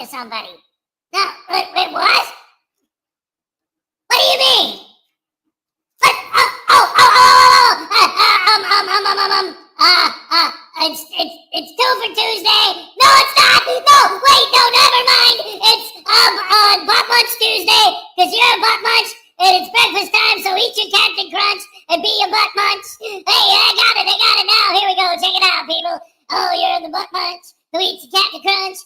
to somebody. No, wait, what? What do you mean? What? It's 2 for Tuesday. No, it's not. No, wait, no, never mind. It's Butt Munch Tuesday, because you're a Butt Munch, and it's breakfast time, so eat your Captain Crunch and be a Butt Munch. Hey, I got it now. Here we go, check it out, people. Oh, you're the Butt Munch who eats the Captain Crunch,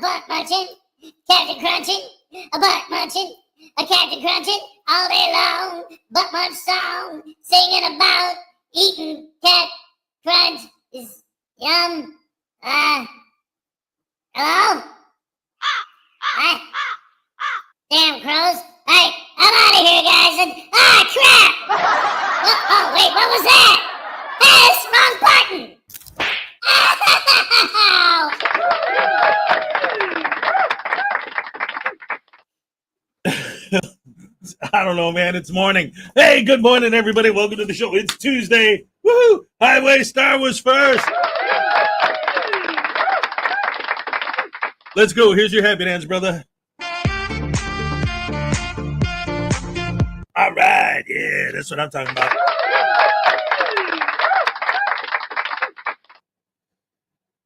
butt munching, Captain Crunching, a butt munching, a Captain Crunching all day long, Butt Munch song, singing about eating cat crunch is yum. Hello? Damn crows. Hey, I'm out of here, guys. Crap! Oh, wait, what was that? Hey, it's the wrong button. I don't know, man. It's morning. Hey, good morning, everybody. Welcome to the show. It's Tuesday. Woohoo! Highway Star was first. Let's go. Here's your happy dance, brother. All right. Yeah, that's what I'm talking about.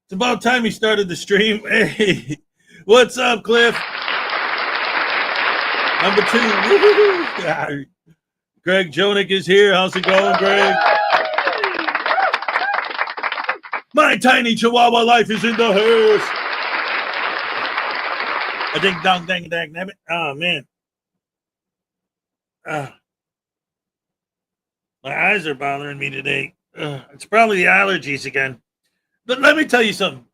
It's about time he started the stream. Hey, what's up, Cliff? Number 2. Woo-hoo-hoo. Greg Jonick is here. How's it going, Greg? My tiny chihuahua life is in the house. A ding dong dang dang nabbit. Oh man. My eyes are bothering me today. It's probably the allergies again. But let me tell you something.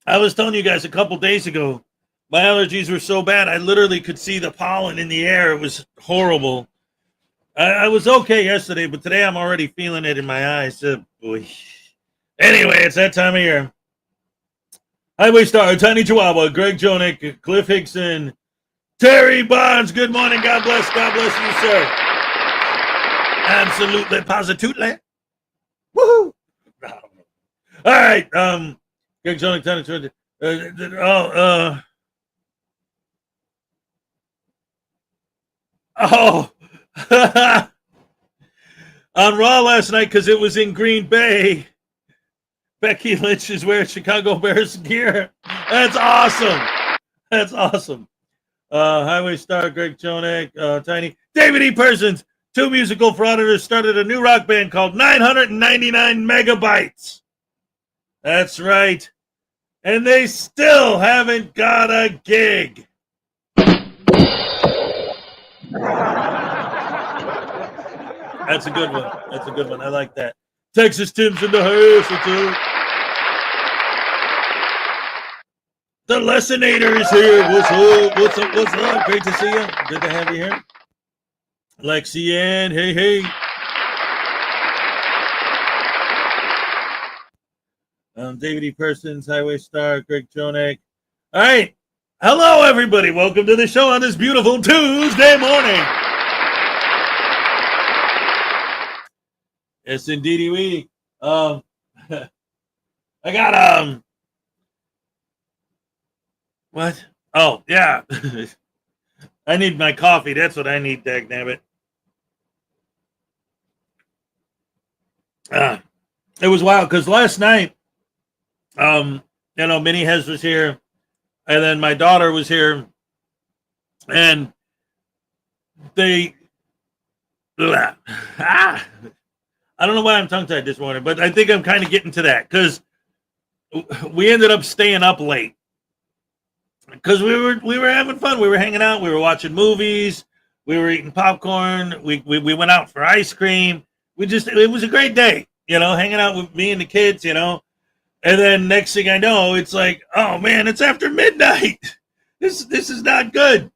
I was telling you guys a couple days ago, my allergies were so bad, I literally could see the pollen in the air. It was horrible. I was okay yesterday, but today I'm already feeling it in my eyes. Boy. Anyway, it's that time of year. Highway Star, Tiny Chihuahua, Greg Jonick, Cliff Hickson, Terry Bonds. Good morning. God bless you, sir. Absolutely, positively. Woohoo! All right, Greg Jonick, Tiny Chihuahua. On Raw last night, because it was in Green Bay, Becky Lynch is wearing Chicago Bears gear. That's awesome. Highway Star, Greg Jonick, Tiny. David E. Persons, 2 musical frauditors, started a new rock band called 999 Megabytes. That's right. And they still haven't got a gig. That's a good one. I like that. Texas Tim's in the house, too. The Lessinator is here. What's up? Great to see you. Good to have you here. Lexi Ann, hey. David E. Persons, Highway Star, Greg Jonick. All right. Hello, everybody. Welcome to the show on this beautiful Tuesday morning. Yes, indeedy we. I got what? Oh, yeah. I need my coffee. That's what I need, dagnabbit. It was wild because last night, Minnie Hez was here, and then my daughter was here, and they I don't know why I'm tongue-tied this morning, but I think I'm kind of getting to that because we ended up staying up late because we were having fun. We were hanging out. We were watching movies. We were eating popcorn. We went out for ice cream. It was a great day, hanging out with me and the kids, And then next thing I know, it's like, oh man, it's after midnight. This is not good.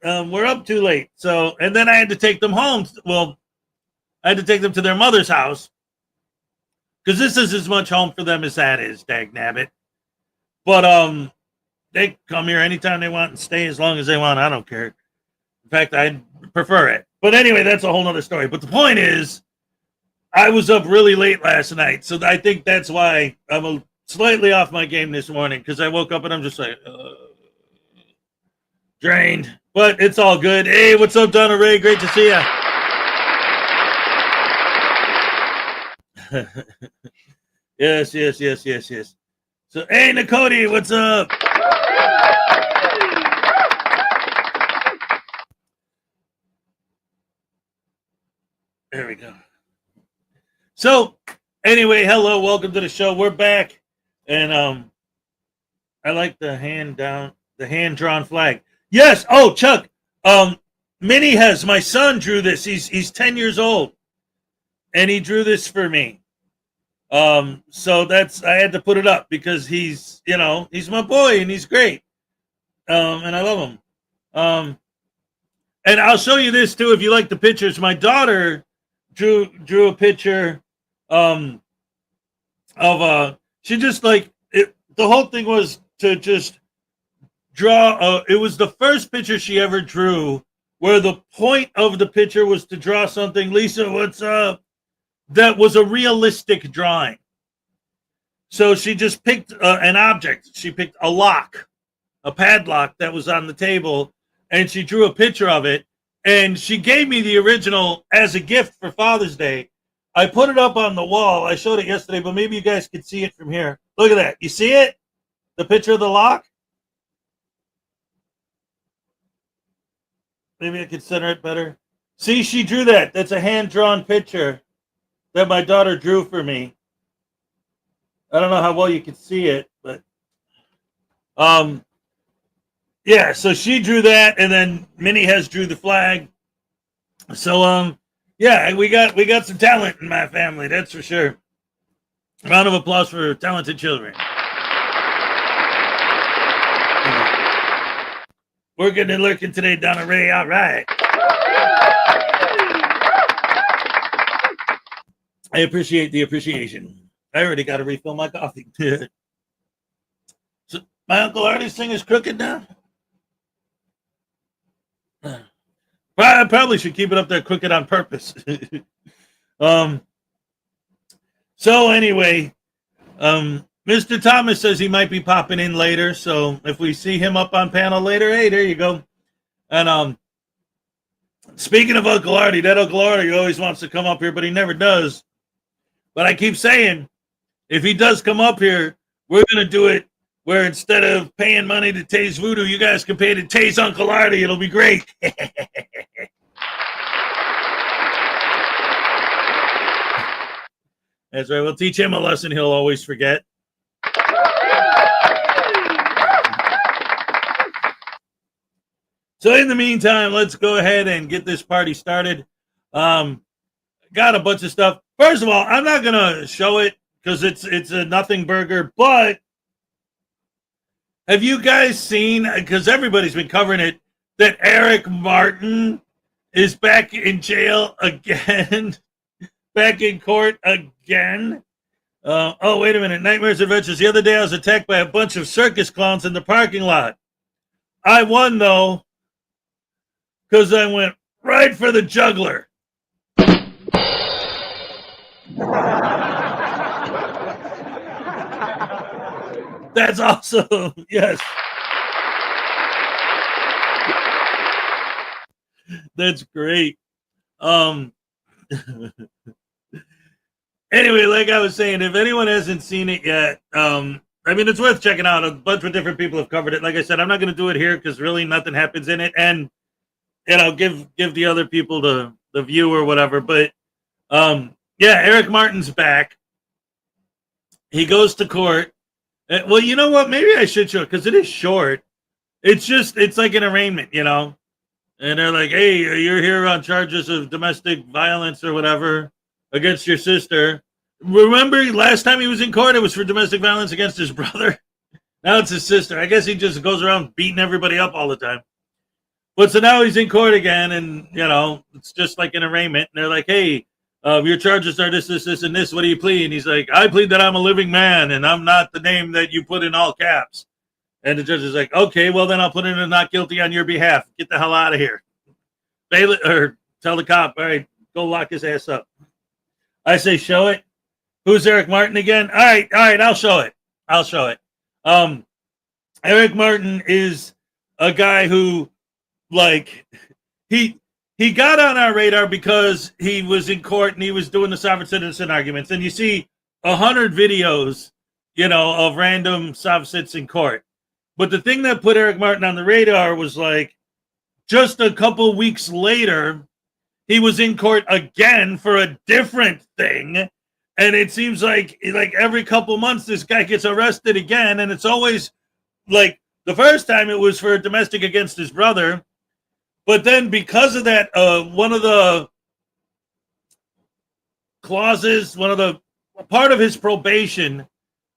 We're up too late. So, and then I had to take them home. Well, I had to take them to their mother's house because this is as much home for them as that is, dagnabbit. But they come here anytime they want and stay as long as they want. I don't care. In fact, I prefer it. But anyway, that's a whole nother story. But the point is, I was up really late last night, so I think that's why I'm slightly off my game this morning because I woke up and I'm just like drained, but it's all good. Hey, what's up, Donna Ray? Great to see ya. Yes. So, hey, Nakoti, what's up? There we go. So, anyway, hello, welcome to the show. We're back, and I like the hand-drawn flag. Yes. Oh, Chuck. Minnie has my son drew this. He's 10 years old, and he drew this for me. So I had to put it up because he's my boy and he's great. And I love him. And I'll show you this too if you like the pictures. My daughter drew a picture of she just like it. The whole thing was to just draw. It was the first picture she ever drew where the point of the picture was to draw something. Lisa, what's up? That was a realistic drawing. So she just picked an object. She picked a lock, a padlock that was on the table, and she drew a picture of it. And she gave me the original as a gift for Father's Day. I put it up on the wall. I showed it yesterday, but maybe you guys could see it from here. Look at that. You see it? The picture of the lock? Maybe I could center it better. See, she drew that. That's a hand-drawn picture that my daughter drew for me. I don't know how well you can see it, but yeah, so she drew that, and then Minnie has drew the flag. So yeah, we got some talent in my family, that's for sure. Round of applause for talented children. Working and lurking today, Donna Ray. All right. I appreciate the appreciation. I already got to refill my coffee. So my Uncle Artie's thing is crooked now. I probably should keep it up there crooked on purpose. So anyway, Mr. Thomas says he might be popping in later. So if we see him up on panel later, hey, there you go. And speaking of Uncle Artie, that Uncle Artie always wants to come up here, but he never does. But I keep saying, if he does come up here, we're going to do it where instead of paying money to Tay's Voodoo, you guys can pay to Tay's Uncle Artie. It'll be great. That's right. We'll teach him a lesson he'll always forget. So in the meantime, let's go ahead and get this party started. Got a bunch of stuff. First of all, I'm not going to show it because it's a nothing burger, but have you guys seen, because everybody's been covering it, that Eric Martin is back in jail again, back in court again? Oh, wait a minute. Nightmares Adventures. The other day I was attacked by a bunch of circus clowns in the parking lot. I won, though, because I went right for the juggler. That's awesome. Yes. That's great. Anyway, like I was saying, if anyone hasn't seen it yet, I mean, it's worth checking out. A bunch of different people have covered it. Like I said, I'm not going to do it here because really nothing happens in it. And, give the other people the view or whatever. But, yeah, Eric Martin's back. He goes to court. Well, you know what? Maybe I should show it because it is short. It's like an arraignment, And they're like, hey, you're here on charges of domestic violence or whatever against your sister. Remember last time he was in court, it was for domestic violence against his brother. Now it's his sister. I guess he just goes around beating everybody up all the time. But so now he's in court again, and, it's just like an arraignment. And they're like, hey, your charges are this, and this. What do you plead? And he's like, I plead that I'm a living man, and I'm not the name that you put in all caps. And the judge is like, okay, well, then I'll put in a not guilty on your behalf. Get the hell out of here. Bail it, or tell the cop, all right, go lock his ass up. I say, show it. Who's Eric Martin again? All right, I'll show it. I'll show it. Eric Martin is a guy who, like, he got on our radar because he was in court and he was doing the sovereign citizen arguments. And you see 100 videos, of random sovereigns in court. But the thing that put Eric Martin on the radar was, like, just a couple weeks later, he was in court again for a different thing. And it seems like every couple months, this guy gets arrested again. And it's always like the first time it was for domestic against his brother. But then because of that, one of the clauses, part of his probation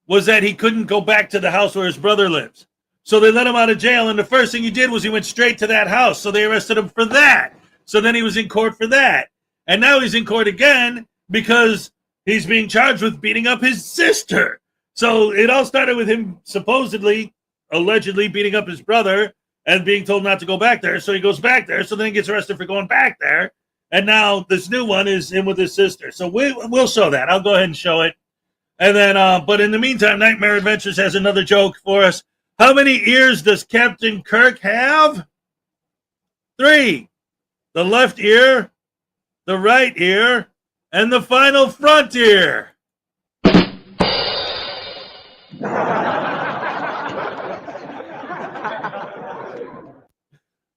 was that he couldn't go back to the house where his brother lives. So they let him out of jail. And the first thing he did was he went straight to that house. So they arrested him for that. So then he was in court for that. And now he's in court again because he's being charged with beating up his sister. So it all started with him allegedly beating up his brother and being told not to go back there. So he goes back there. So then he gets arrested for going back there. And now this new one is him with his sister. So we'll show that. I'll go ahead and show it. And then, but in the meantime, Nightmare Adventures has another joke for us. How many ears does Captain Kirk have? 3. The left ear, the right ear, and the final front ear.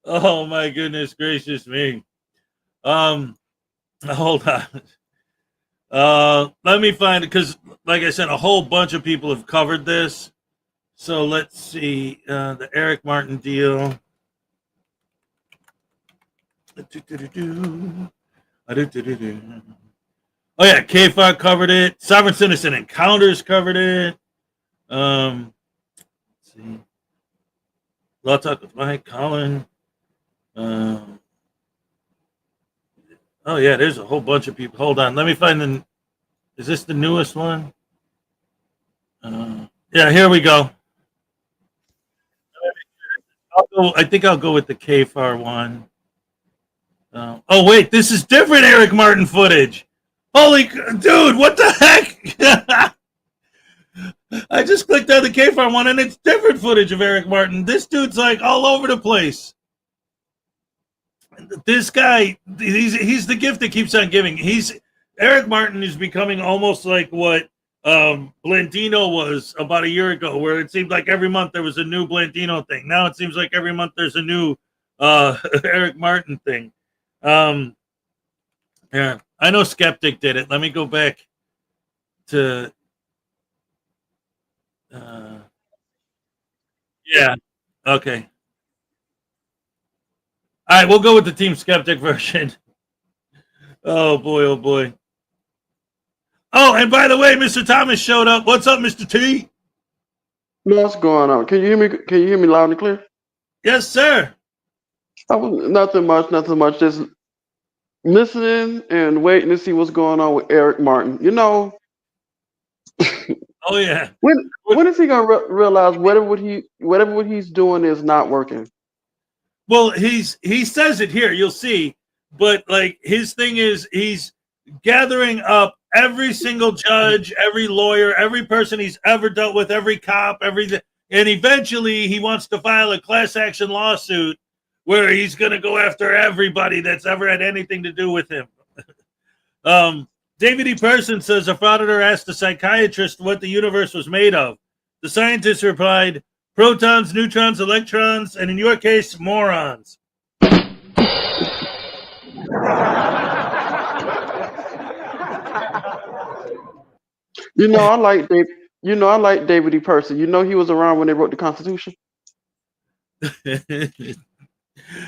Oh my goodness gracious me. Hold on. Let me find it because, like I said, a whole bunch of people have covered this. So let's see the Eric Martin deal. Oh yeah, KFAR covered it. Sovereign Citizen Encounters covered it. Let's see. Law Talk with Mike, Colin. Oh yeah, there's a whole bunch of people. Hold on, let me find is this the newest one? Yeah, here we go. I think I'll go with the KFAR one. Oh wait, this is different Eric Martin footage. Holy dude, what the heck? I just clicked on the KFAR one and it's different footage of Eric Martin. This dude's like all over the place. This guy, he's the gift that keeps on giving. Eric Martin is becoming almost like what Blandino was about a year ago, where it seemed like every month there was a new Blandino thing. Now it seems like every month there's a new Eric Martin thing. Yeah, I know Skeptic did it. Let me go back to yeah, okay. All right, we'll go with the Team Skeptic version. Oh boy, oh boy. Oh, and by the way, Mr. Thomas showed up. What's up, Mr. T? What's going on? Can you hear me? Can you hear me loud and clear? Yes, sir. Nothing much. Just listening and waiting to see what's going on with Eric Martin. Oh yeah. When is he gonna realize whatever what he's doing is not working? Well, he says it here. You'll see. But like his thing is, he's gathering up every single judge, every lawyer, every person he's ever dealt with, every cop, everything, and eventually he wants to file a class action lawsuit where he's going to go after everybody that's ever had anything to do with him. David E. Person says a frauditor asked a psychiatrist what the universe was made of. The scientist replied, protons, neutrons, electrons, and in your case, morons. I like David E. Person. He was around when they wrote the Constitution.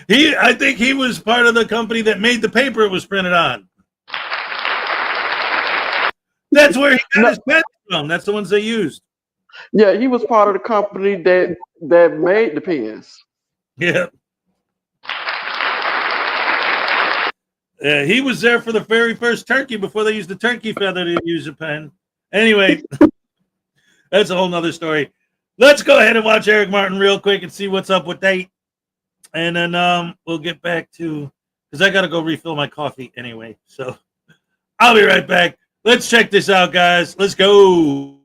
I think he was part of the company that made the paper it was printed on. That's where he got his pen from. That's the ones they used. Yeah, he was part of the company that made the pens. Yeah. Yeah, he was there for the very first turkey before they used the turkey feather to use a pen. Anyway, that's a whole nother story. Let's go ahead and watch Eric Martin real quick and see what's up with that. And then we'll get back to, because I got to go refill my coffee anyway. So I'll be right back. Let's check this out, guys. Let's go.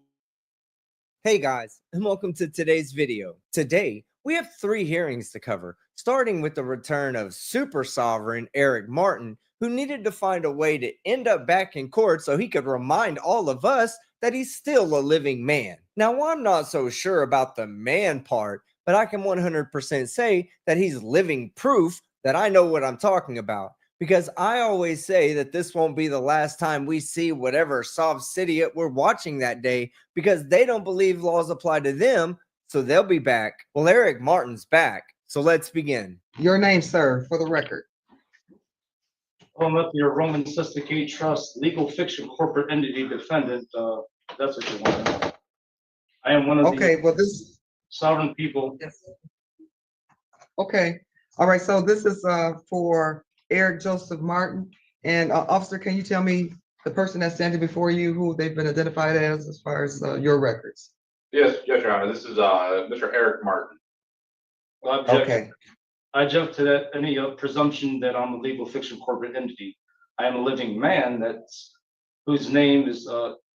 Hey guys, and welcome to today's video. Today, we have 3 hearings to cover, starting with the return of super sovereign Eric Martin, who needed to find a way to end up back in court so he could remind all of us that he's still a living man. Now, I'm not so sure about the man part, but I can 100% say that he's living proof that I know what I'm talking about. Because I always say that this won't be the last time we see whatever soft idiot we're watching that day, because they don't believe laws apply to them, so they'll be back. Well, Eric Martin's back, so let's begin. Your name, sir, for the record. I'm up your Roman Sister Trust legal fiction corporate entity defendant. That's what you want. I am one of Okay, the well, this, sovereign people. okay. All right, so this is for Eric Joseph Martin. And officer, can you tell me the person that's standing before you, who they've been identified as far as your records? Yes, Your Honor. This is Mr. Eric Martin. I object. Okay, I object to that any presumption that I'm a legal fiction corporate entity. I am a living man whose name is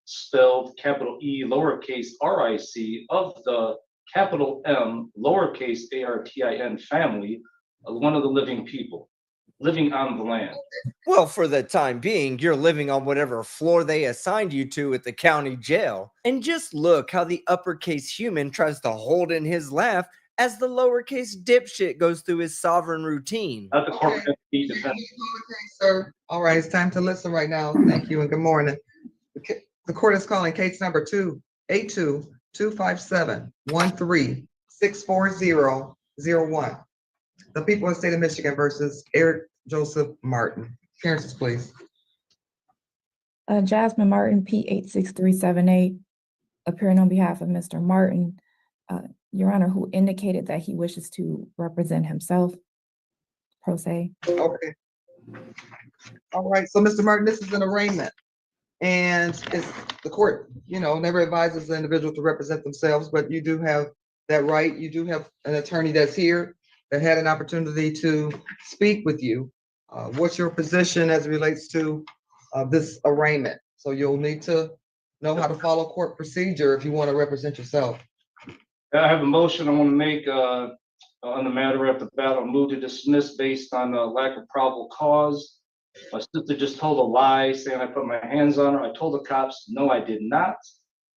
spelled capital E lowercase RIC of the capital M lowercase ARTIN family, one of the living people living on the land. Well, for the time being, you're living on whatever floor they assigned you to at the county jail. And just look how the uppercase human tries to hold in his laugh as the lowercase dipshit goes through his sovereign routine. Not the corporate Okay. entity defendant. Okay, sir. All right, it's time to listen right now. Thank you and good morning. The court is calling case number 282-257-13-64001. The people of the state of Michigan versus Eric Joseph Martin. Appearances, please. Jasmine Martin, P86378, appearing on behalf of Mr. Martin, Your Honor, who indicated that he wishes to represent himself, pro se. Okay. All right, so Mr. Martin, this is an arraignment. And it's the court, never advises the individual to represent themselves, but you do have that right. You do have an attorney that's here that had an opportunity to speak with you. What's your position as it relates to this arraignment? So you'll need to know how to follow court procedure if you want to represent yourself. I have a motion I want to make on the matter at the bat. I'll move to dismiss based on lack of probable cause. My sister just told a lie saying I put my hands on her. I told the cops, no, I did not.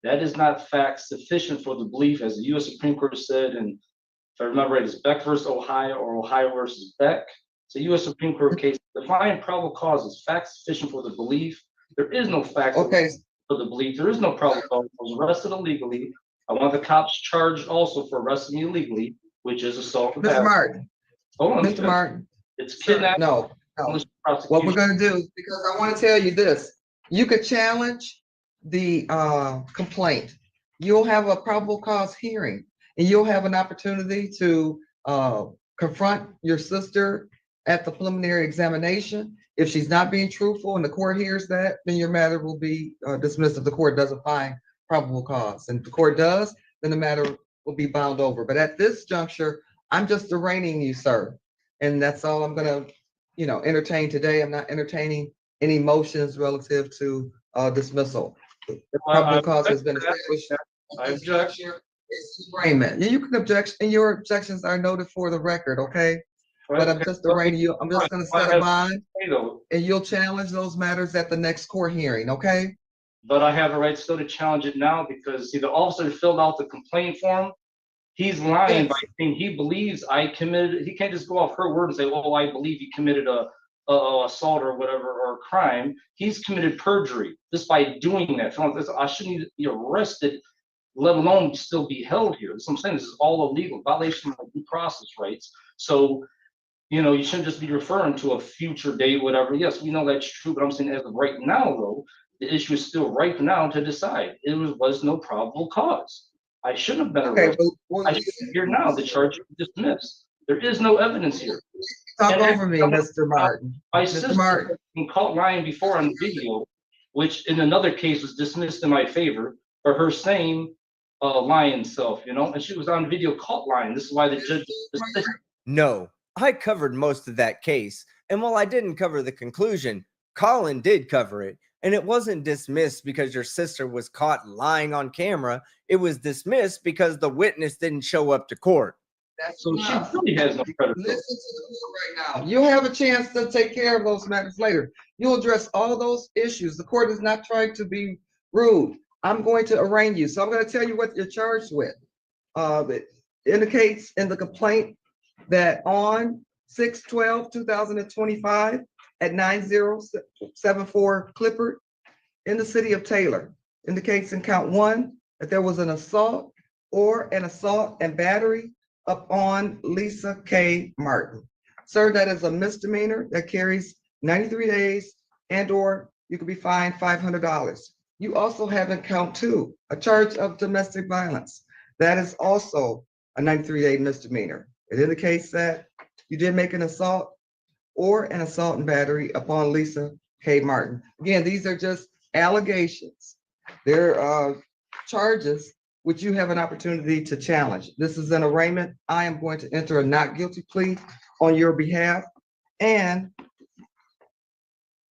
That is not fact sufficient for the belief, as the U.S. Supreme Court said, and if I remember right, it's Beck versus Ohio or Ohio versus Beck. It's a U.S. Supreme Court case. Defining probable cause is fact sufficient for the belief. There is no fact Okay, for the belief. There is no probable cause. I was arrested illegally. I want the cops charged also for arresting me illegally, which is assault. Mr. Martin, Hold on, Mr. Martin, it's kidnapping. no. What we're gonna do, because I want to tell you this, you could challenge the complaint. You'll have a probable cause hearing, and you'll have an opportunity to confront your sister at the preliminary examination. If she's not being truthful and the court hears that, then your matter will be dismissed if the court doesn't find probable cause. And if the court does, then the matter will be bound over. But at this juncture, I'm just arraigning you, sir. And that's all I'm gonna entertain today. I'm not entertaining any motions relative to dismissal. The probable cause has been established. I object. It's arraignment. You can object, and your objections are noted for the record, okay? But I'm just arraigning you. I'm just gonna set a bond, and you'll challenge those matters at the next court hearing, okay? But I have a right still to challenge it now because see, the officer filled out the complaint form. He's lying by saying he believes I committed. He can't just go off her word and say, "Oh, I believe he committed a assault or whatever or a crime." He's committed perjury just by doing that. I shouldn't be arrested, let alone still be held here. That's what I'm saying. This is all illegal, violation of due process rights. So, you shouldn't just be referring to a future date, whatever. Yes, we know that's true, but I'm saying as of right now, though, the issue is still ripe now to decide. It was no probable cause. I shouldn't have been arrested. I should be here now. The charge is dismissed. There is no evidence here. Talk over me, Mr. Martin. My Mr. sister Martin. been caught lying before on video, which in another case was dismissed in my favor for her same lying self, and she was on video caught lying. This is why the judge dismissed. No, I covered most of that case, and while I didn't cover the conclusion, Colin did cover it, and it wasn't dismissed because your sister was caught lying on camera. It was dismissed because the witness didn't show up to court. So she really has no credibility. Listen to the court right now. You'll have a chance to take care of those matters later. You'll address all those issues. The court is not trying to be rude. I'm going to arraign you. So I'm going to tell you what you're charged with. It indicates in the complaint that on 6/12/2025 at 9074 Clifford in the city of Taylor, indicates in count 1 that there was an assault or an assault and battery upon Lisa K. Martin. Sir, that is a misdemeanor that carries 93 days and or you could be fined $500. You also have in count 2 a charge of domestic violence. That is also a 93-day misdemeanor. It indicates that you did make an assault or an assault and battery upon Lisa K. Martin. Again, these are just allegations. They're charges which you have an opportunity to challenge. This is an arraignment. I am going to enter a not guilty plea on your behalf. And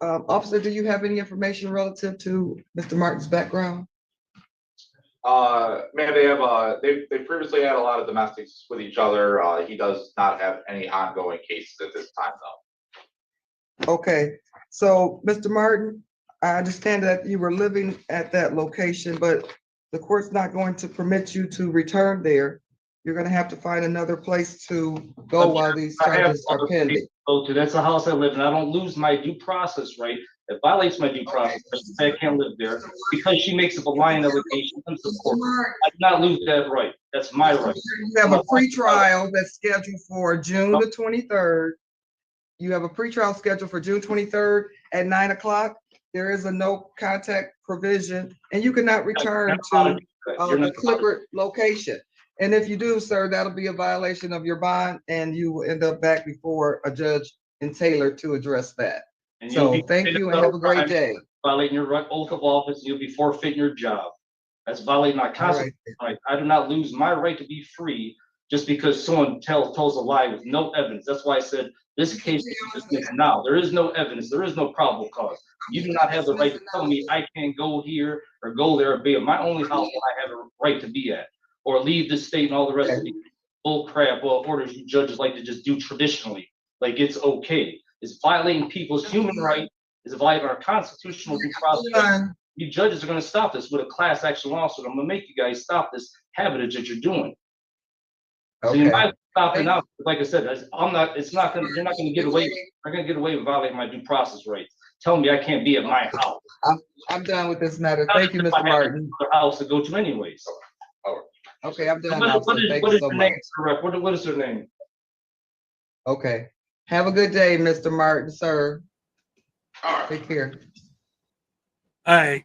officer, do you have any information relative to Mr. Martin's background? Man, they previously had a lot of domestics with each other. He does not have any ongoing cases at this time, though. Okay, so Mr. Martin, I understand that you were living at that location, but the court's not going to permit you to return there. You're going to have to find another place to go while these charges are pending. That's the house I live in. I don't lose my due process right. It violates my due process. I can't live there because she makes up a lying allegation. I do not lose that right. That's my right. You have a pretrial that's scheduled for June the 23rd. You have a pretrial scheduled for June 23rd at 9 o'clock. There is a no contact provision, and you cannot return to the Clifford location. And if you do, sir, that'll be a violation of your bond, and you will end up back before a judge in Taylor to address that. So thank you and have a great day. Violating your oath of office, you'll be forfeiting your job. That's violating my constitutional right. I do not lose my right to be free just because someone tells a lie with no evidence. That's why I said this case is dismissed now. There is no evidence. There is no probable cause. You do not have the right to tell me I can't go here or go there or be at my only house that I have a right to be at, or leave this state and all the rest of the bull crap orders you judges like to just do traditionally. Like it's okay. It's violating people's human rights. It's violating our constitutional due process. You judges are going to stop this with a class action lawsuit. I'm going to make you guys stop this habit that you're doing. So you might stop it now. Like I said, I'm not. It's not going. You're not going to get away. You're going to get away with violating my due process rights. Telling me I can't be at my house. I'm done with this matter. Thank you, Mr. Martin. House to go to anyways. Okay, I'm done. What is her name? Correct. What is her name? Okay. Have a good day, Mr. Martin, sir. All right. Take care. All right.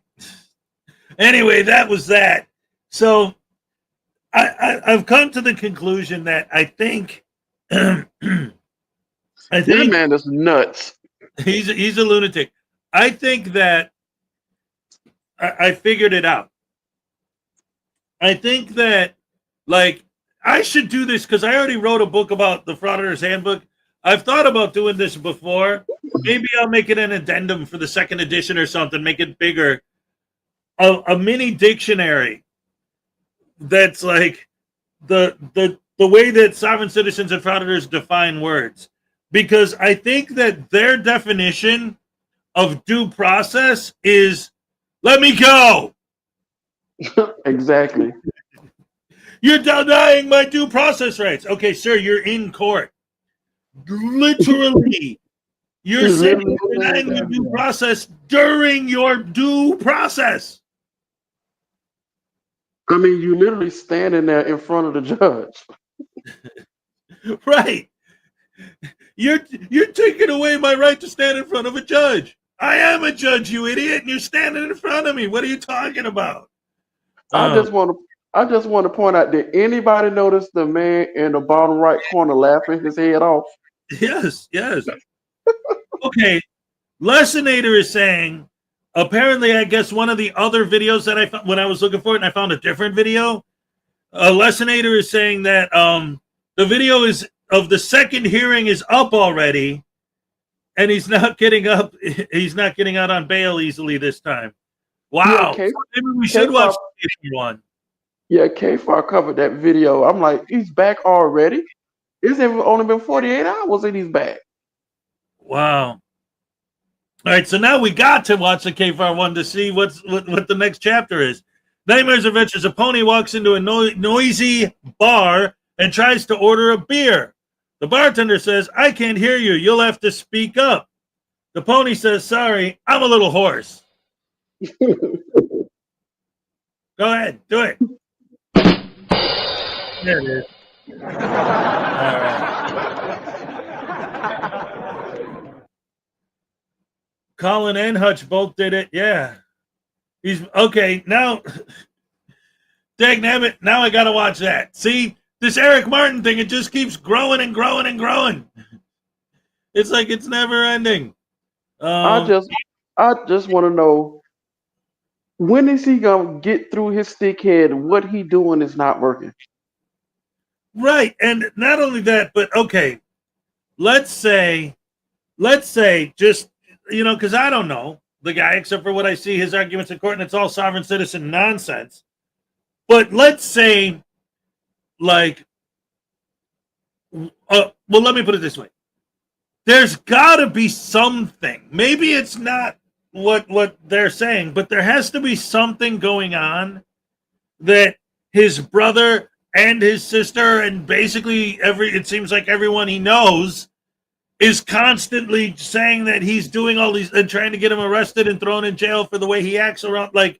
Anyway, that was that. So I've come to the conclusion that I think that man is nuts. He's a lunatic. I think that I figured it out. I think that, like, I should do this because I already wrote a book about the Frauditors Handbook. I've thought about doing this before. Maybe I'll make it an addendum for the second edition or something, make it bigger. A mini dictionary that's like the way that sovereign citizens and frauditors define words. Because I think that their definition of due process is, let me go. Exactly. You're denying my due process rights. Okay, sir, you're in court. Literally, you're saying you're denying your due process during your due process. I mean, you literally standing there in front of the judge. Right. You're taking away my right to stand in front of a judge. I am a judge, you idiot, and you're standing in front of me. What are you talking about? I just want to point out, did anybody notice the man in the bottom right corner laughing his head off? Yes. Okay. Lessonator is saying, apparently, I guess one of the other videos that I found when I was looking for it, and I found a different video. Lessonator is saying that the video is of the second hearing is up already, and he's not getting up. He's not getting out on bail easily this time. Wow. Yeah, Maybe we should watch the one. Yeah, K-Far covered that video. I'm like, he's back already? It's only been 48 hours and he's back. Wow. All right, so now we got to watch the K-Far one to see what the next chapter is. Nightmares Adventures. A pony walks into a noisy bar and tries to order a beer. The bartender says, "I can't hear you. You'll have to speak up." The pony says, "Sorry, I'm a little hoarse." Go ahead, do it. There it is. All right. Colin and Hutch both did it. Yeah. He's okay. Now, dagnabbit, now I got to watch that. See, this Eric Martin thing, it just keeps growing and growing and growing. It's like it's never ending. I just want to know, when is he going to get through his stick head? What he doing is not working. Right. And not only that, but okay, let's say just, because I don't know the guy, except for what I see his arguments in court, and it's all sovereign citizen nonsense. But let's say, well, let me put it this way. There's got to be something. Maybe it's not what they're saying, but there has to be something going on that his brother and his sister and basically it seems like everyone he knows is constantly saying that he's doing all these and trying to get him arrested and thrown in jail for the way he acts around. Like,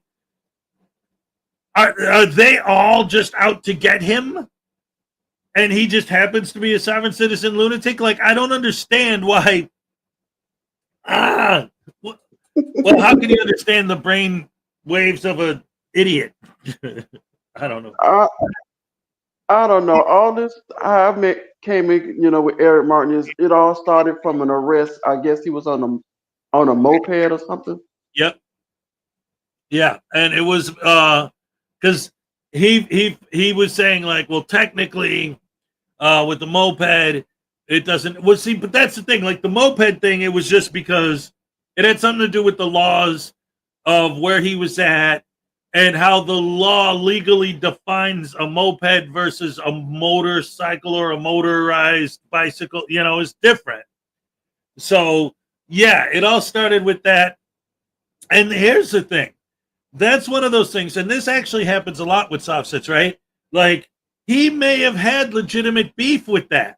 are they all just out to get him? And he just happens to be a sovereign citizen lunatic? Like, I don't understand why. Well, how can you understand the brain waves of an idiot? I don't know. I don't know. All this came in, with Eric Martin. It all started from an arrest. I guess he was on a moped or something. Yep. Yeah, and it was because he was saying like, well, technically, with the moped, it doesn't. Well, see, but that's the thing. Like the moped thing, it was just because it had something to do with the laws of where he was at. And how the law legally defines a moped versus a motorcycle or a motorized bicycle, is different. So, yeah, it all started with that. And here's the thing. That's one of those things. And this actually happens a lot with soft sits, right? Like, he may have had legitimate beef with that.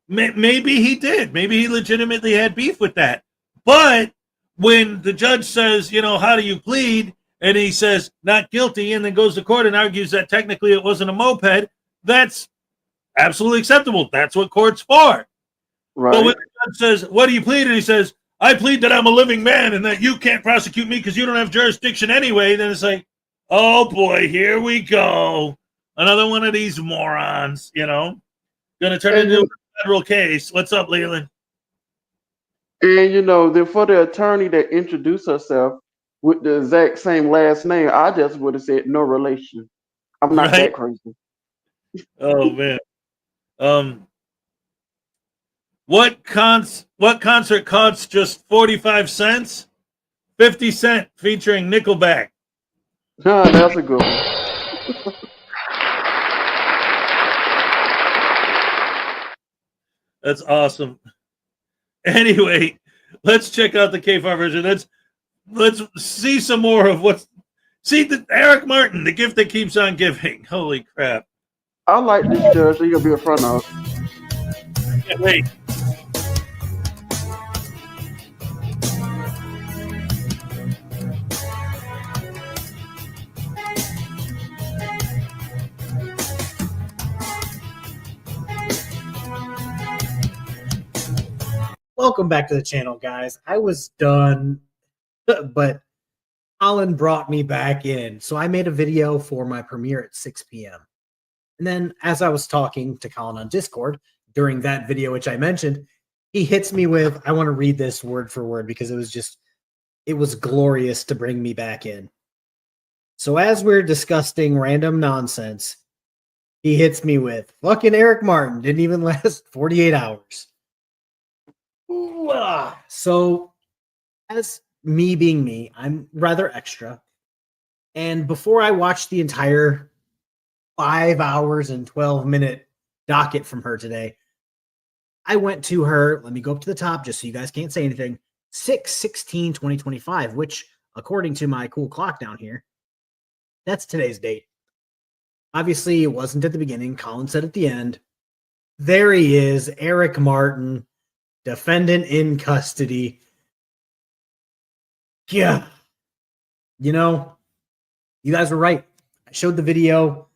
Maybe he did. Maybe he legitimately had beef with that. But when the judge says, how do you plead? And he says, not guilty, and then goes to court and argues that technically it wasn't a moped, that's absolutely acceptable. That's what court's for. Right. But when the judge says, what do you plead? And he says, I plead that I'm a living man and that you can't prosecute me because you don't have jurisdiction anyway. Then it's like, oh boy, here we go. Another one of these morons, Going to turn it into a federal case. What's up, Leland? And, for the attorney that introduced herself with the exact same last name, I just would have said no relation. I'm not that crazy. Oh man. What concert costs just 45 cents? 50 Cent featuring Nickelback. That's a good one. That's awesome. Anyway, let's check out the K-Far version. Let's see some more of the Eric Martin, the gift that keeps on giving. Holy crap. I like this judge. He's going to be in front of. Can't wait. Welcome back to the channel, guys. I was done, but Colin brought me back in. So I made a video for my premiere at 6 p.m. And then as I was talking to Colin on Discord during that video, which I mentioned, he hits me with, I want to read this word for word because it was glorious to bring me back in. So as we're discussing random nonsense, he hits me with, fucking Eric Martin didn't even last 48 hours. So, as me being me, I'm rather extra. And before I watched the entire 5 hours and 12-minute docket from her today, I went to her, let me go up to the top just so you guys can't say anything, 6/16/2025, which, according to my cool clock down here, that's today's date. Obviously, it wasn't at the beginning. Colin said at the end. There he is, Eric Martin, defendant in custody. Yeah. You know, you guys were right. I showed the video,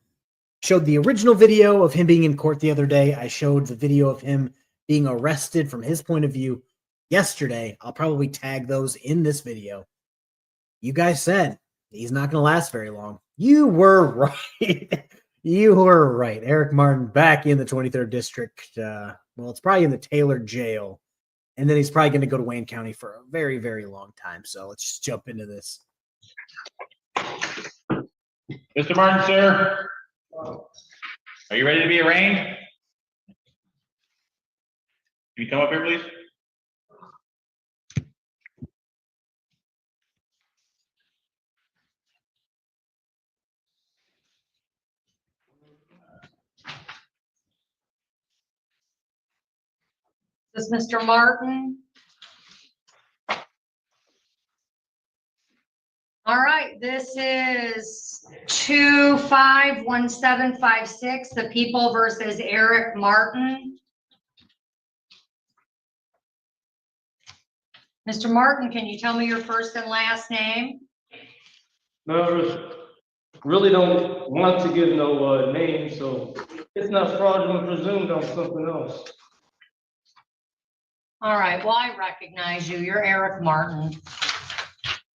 showed the original video of him being in court the other day. I showed the video of him being arrested from his point of view yesterday. I'll probably tag those in this video. You guys said he's not going to last very long. You were right. You were right. Eric Martin back in the 23rd District. Well, it's probably in the Taylor Jail. And then he's probably going to go to Wayne County for a very, very long time. So let's just jump into this. Mr. Martin, sir, are you ready to be arraigned? Can you come up here, please? This is Mr. Martin. All right, this is 251756, the People versus Eric Martin. Mr. Martin, can you tell me your first and last name? No, really don't want to give no name, so it's not fraudulent presumed on something else. All right, well, I recognize you. You're Eric Martin.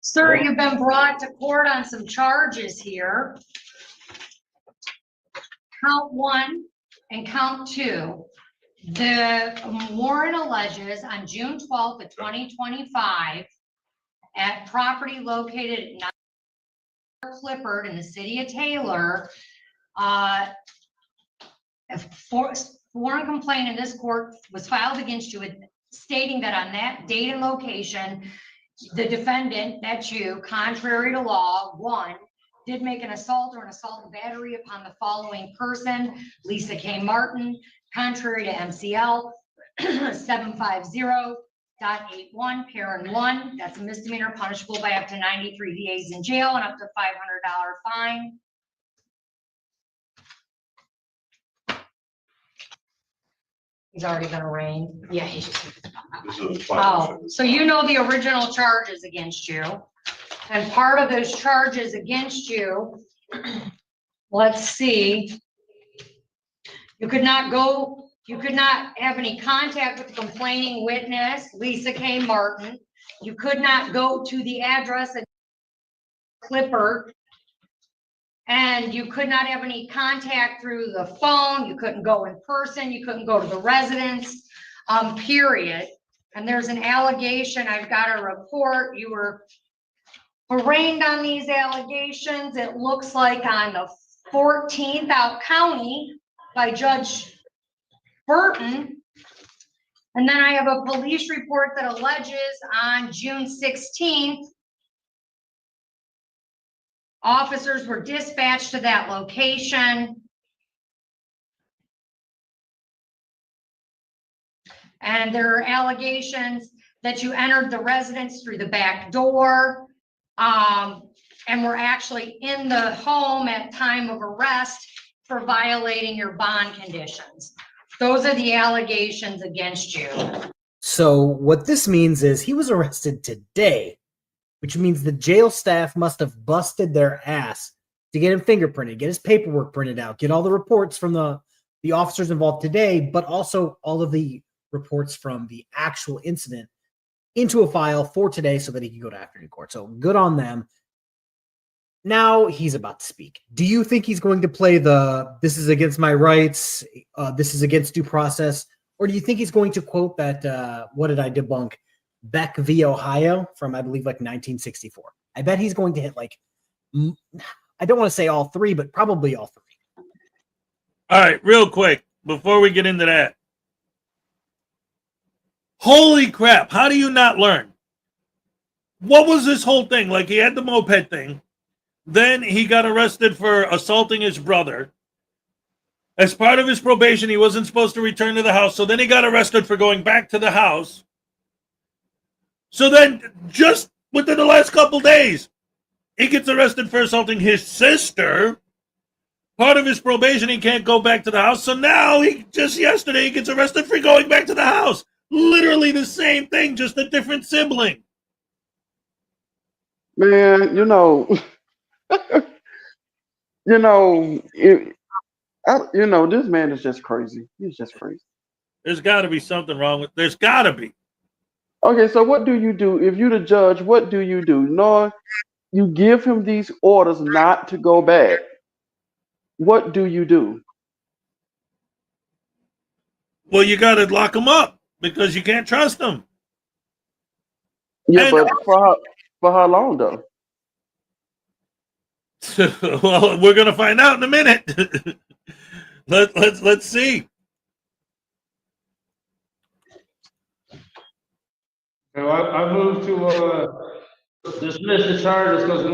Sir, you've been brought to court on some charges here. Count 1 and count 2. The warrant alleges on June 12th of 2025 at property located at Clifford in the city of Taylor, a foreign complaint in this court was filed against you stating that on that date and location, the defendant, that's you, contrary to law, 1, did make an assault or an assault and battery upon the following person, Lisa K. Martin, contrary to MCL 750.81, parent 1. That's a misdemeanor punishable by up to 93 days in jail and up to $500 fine. He's already been arraigned. Yeah, he's just. Oh, so you know the original charges against you. And part of those charges against you, let's see. You could not have any contact with the complaining witness, Lisa K. Martin. You could not go to the address at Clifford. And you could not have any contact through the phone. You couldn't go in person. You couldn't go to the residence, period. And there's an allegation. I've got a report. You were arraigned on these allegations. It looks like on the 14th out county by Judge Burton. And then I have a police report that alleges on June 16th, officers were dispatched to that location. And there are allegations that you entered the residence through the back door and were actually in the home at time of arrest for violating your bond conditions. Those are the allegations against you. So what this means is he was arrested today, which means the jail staff must have busted their ass to get him fingerprinted, get his paperwork printed out, get all the reports from the officers involved today, but also all of the reports from the actual incident into a file for today so that he can go to afternoon court. So good on them. Now he's about to speak. Do you think he's going to play this is against my rights, this is against due process, or do you think he's going to quote that, what did I debunk? Beck v. Ohio from, I believe, like 1964. I bet he's going to hit like, I don't want to say all 3, but probably all 3. All right, real quick, before we get into that. Holy crap. How do you not learn? What was this whole thing? Like, he had the moped thing. Then he got arrested for assaulting his brother. As part of his probation, he wasn't supposed to return to the house. So then he got arrested for going back to the house. So then, just within the last couple days, he gets arrested for assaulting his sister. Part of his probation, he can't go back to the house. So now, just yesterday, he gets arrested for going back to the house. Literally the same thing, just a different sibling. Man, you know, this man is just crazy. He's just crazy. There's got to be something wrong with. There's got to be. Okay, so what do you do if you're the judge? What do you do? No, you give him these orders not to go back. What do you do? Well, you got to lock him up because you can't trust him. Yeah, but for how long though? Well, we're gonna find out in a minute. Let's see. I move to dismiss the charges because the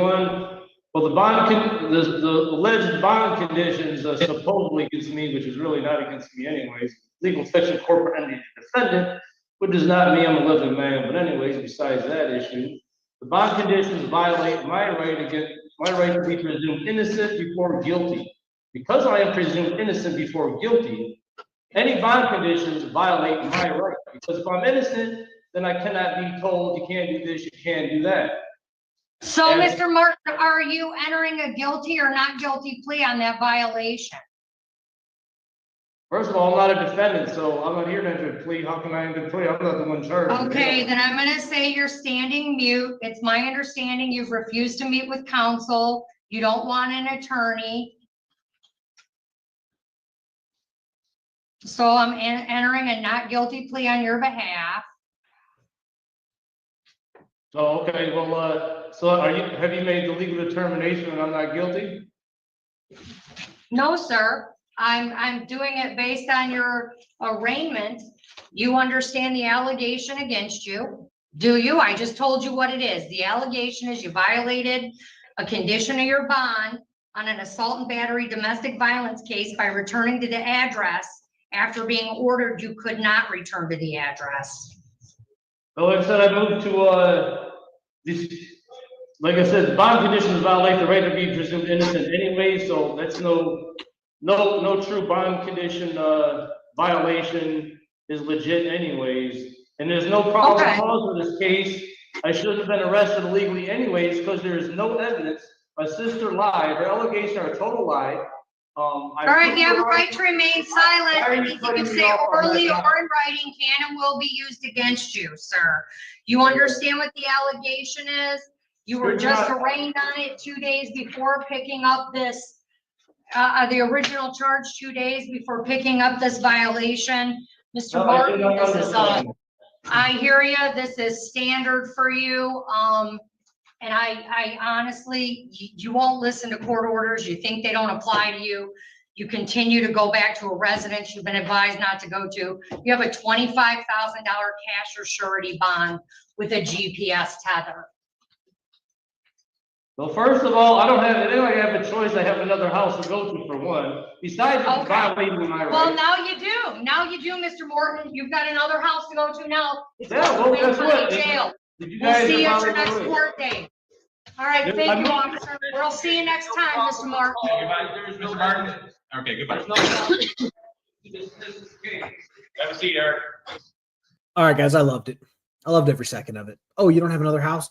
alleged bond conditions supposedly against me, which is really not against me anyways. Legal section corporate entity defendant, which does not mean I'm a living man. But anyways, besides that issue, the bond conditions violate my right to be presumed innocent before guilty. Because I am presumed innocent before guilty, any bond conditions violate my right. Because if I'm innocent, then I cannot be told you can't do this, you can't do that. So, Mr. Martin, are you entering a guilty or not guilty plea on that violation? First of all, I'm not a defendant, so I'm not here to enter a plea. How can I enter a plea? I'm not the one charged. Okay, then I'm gonna say you're standing mute. It's my understanding you've refused to meet with counsel. You don't want an attorney. So I'm entering a not guilty plea on your behalf. Oh, okay, well, so have you made the legal determination that I'm not guilty? No, sir. I'm doing it based on your arraignment. You understand the allegation against you, do you? I just told you what it is. The allegation is you violated a condition of your bond on an assault and battery domestic violence case by returning to the address after being ordered you could not return to the address. Well, like I said, I moved to like I said, bond conditions violate the right to be presumed innocent anyway, so that's no true bond condition violation is legit anyways. And there's no probable cause of this case. I shouldn't have been arrested illegally anyways because there is no evidence. My sister lied. Her allegations are a total lie. All right, you have a right to remain silent. Anything you say orally or in writing can and will be used against you, sir. You understand what the allegation is? You were just arraigned on it 2 days before picking up this, the original charge 2 days before picking up this violation. Mr. Martin, this is, I hear you. This is standard for you. And I honestly, you won't listen to court orders. You think they don't apply to you. You continue to go back to a residence you've been advised not to go to. You have a $25,000 cash or surety bond with a GPS tether. Well, first of all, I don't have a choice. I have another house to go to for one. Besides violating my rights. Well, now you do. Now you do, Mr. Morton. You've got another house to go to now. It's guess what? Jail. We'll see you at your next court date. All right, thank you, officer. We'll see you next time, Mr. Martin. Mr. Martin. Okay, goodbye. Have a seat, Eric. All right, guys, I loved it. I loved every second of it. Oh, you don't have another house?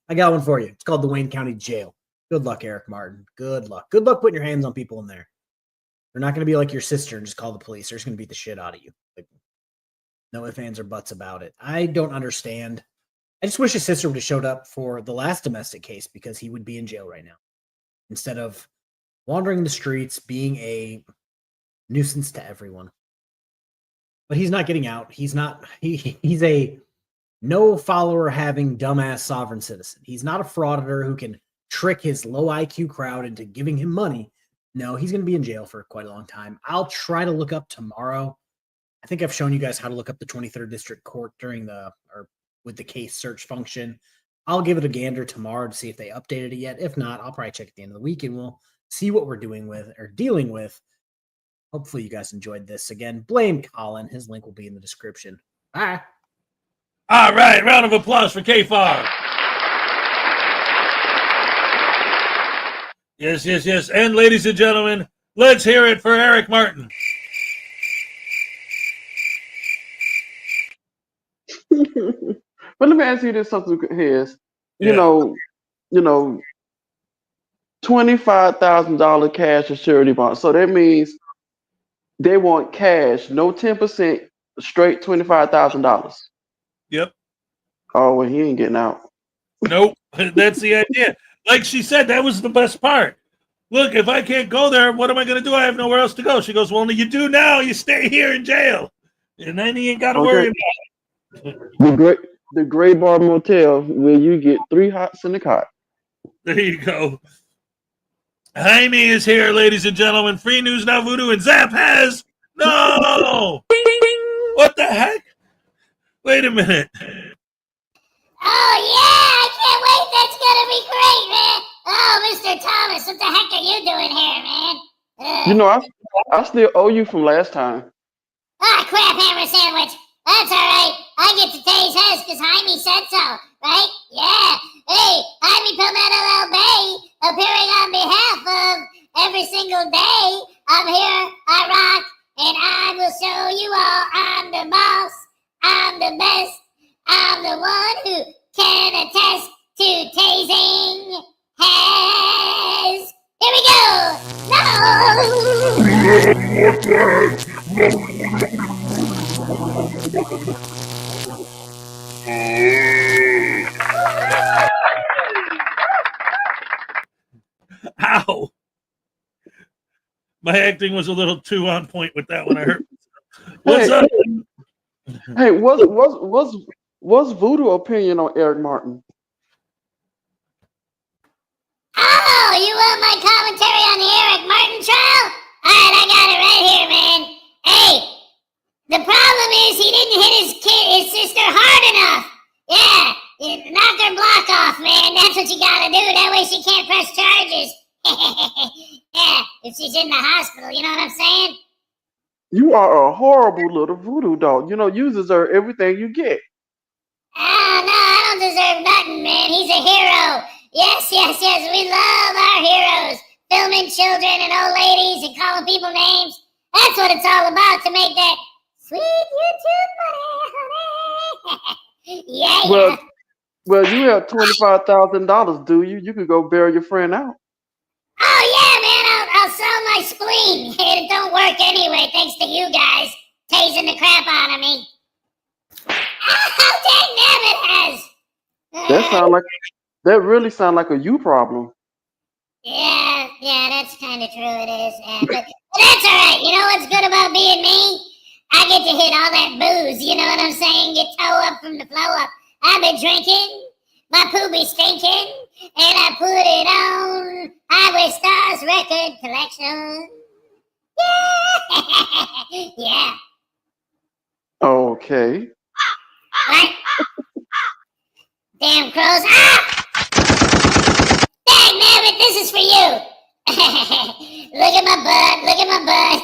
I got one for you. It's called the Wayne County Jail. Good luck, Eric Martin. Good luck. Good luck putting your hands on people in there. They're not going to be like your sister and just call the police. They're just going to beat the shit out of you. Like, no ifs, ands, or buts about it. I don't understand. I just wish his sister would have showed up for the last domestic case because he would be in jail right now. Instead of wandering the streets, being a nuisance to everyone. But he's not getting out. He's a no follower having dumbass sovereign citizen. He's not a frauditor who can trick his low IQ crowd into giving him money. No, he's going to be in jail for quite a long time. I'll try to look up tomorrow I think I've shown you guys how to look up the 23rd District Court with the case search function. I'll give it a gander tomorrow to see if they updated it yet. If not, I'll probably check at the end of the week and we'll see what we're dealing with. Hopefully you guys enjoyed this. Again, blame Colin. His link will be in the description. Bye. All right, round of applause for KFAR. Yes. And ladies and gentlemen, let's hear it for Eric Martin. But let me ask you this something, Hez. Yeah. You know, $25,000 cash or surety bond. So that means they want cash, no 10%, straight $25,000. Yep. Oh, well, he ain't getting out. Nope. That's the idea. Like she said, that was the best part. Look, if I can't go there, what am I going to do? I have nowhere else to go. She goes, well, you do now. You stay here in jail. And then you ain't got to worry about it. The Gray Bar Motel, where you get 3 hots in the cot. There you go. Jaime is here, ladies and gentlemen. Free News Now Voodoo, and Zap has no. What the heck? Wait a minute. Oh, yeah, I can't wait. That's going to be great, man. Oh, Mr. Thomas, what the heck are you doing here, man? You know, I still owe you from last time. Ah, crap hammer sandwich. That's all right. I get to tase Hez because Jaime said so, right? Yeah. Hey, Jaime Palmetto L. Bay, appearing on behalf of every single day. I'm here, I rock, and I will show you all I'm the boss. I'm the best. I'm the one who can attest to tasing Hez. Here we go. Ow. My acting was a little too on point with that one. I heard. What's up? Hey, what's Voodoo opinion on Eric Martin? Oh, you want my commentary on the Eric Martin trial? All right, I got it right here, man. Hey, the problem is he didn't hit his sister hard enough. Yeah, you knock her block off, man. That's what you gotta do. That way she can't press charges. Yeah, if she's in the hospital, you know what I'm saying? You are a horrible little voodoo dog. You know, you deserve everything you get. Oh, no, I don't deserve nothing, man. He's a hero. Yes. We love our heroes. Filming children and old ladies and calling people names. That's what it's all about, to make that sweet YouTube money. Yeah. Well, you have $25,000, do you? You could go bail your friend out. Oh, yeah, man. I'll sell my spleen. It don't work anyway, thanks to you guys tasing the crap out of me. Oh, dang nabbit has. That really sounds like a you problem. Yeah, that's kind of true. It is. But that's all right. You know what's good about being me? I get to hit all that booze. You know what I'm saying? Get toe up from the flow up. I've been drinking. My poo be stinking. And I put it on Highway Stars record collection. Yeah. Yeah. Okay. What? Damn crows. Ah! Dang nabbit, this is for you. Look at my butt. Look at my butt.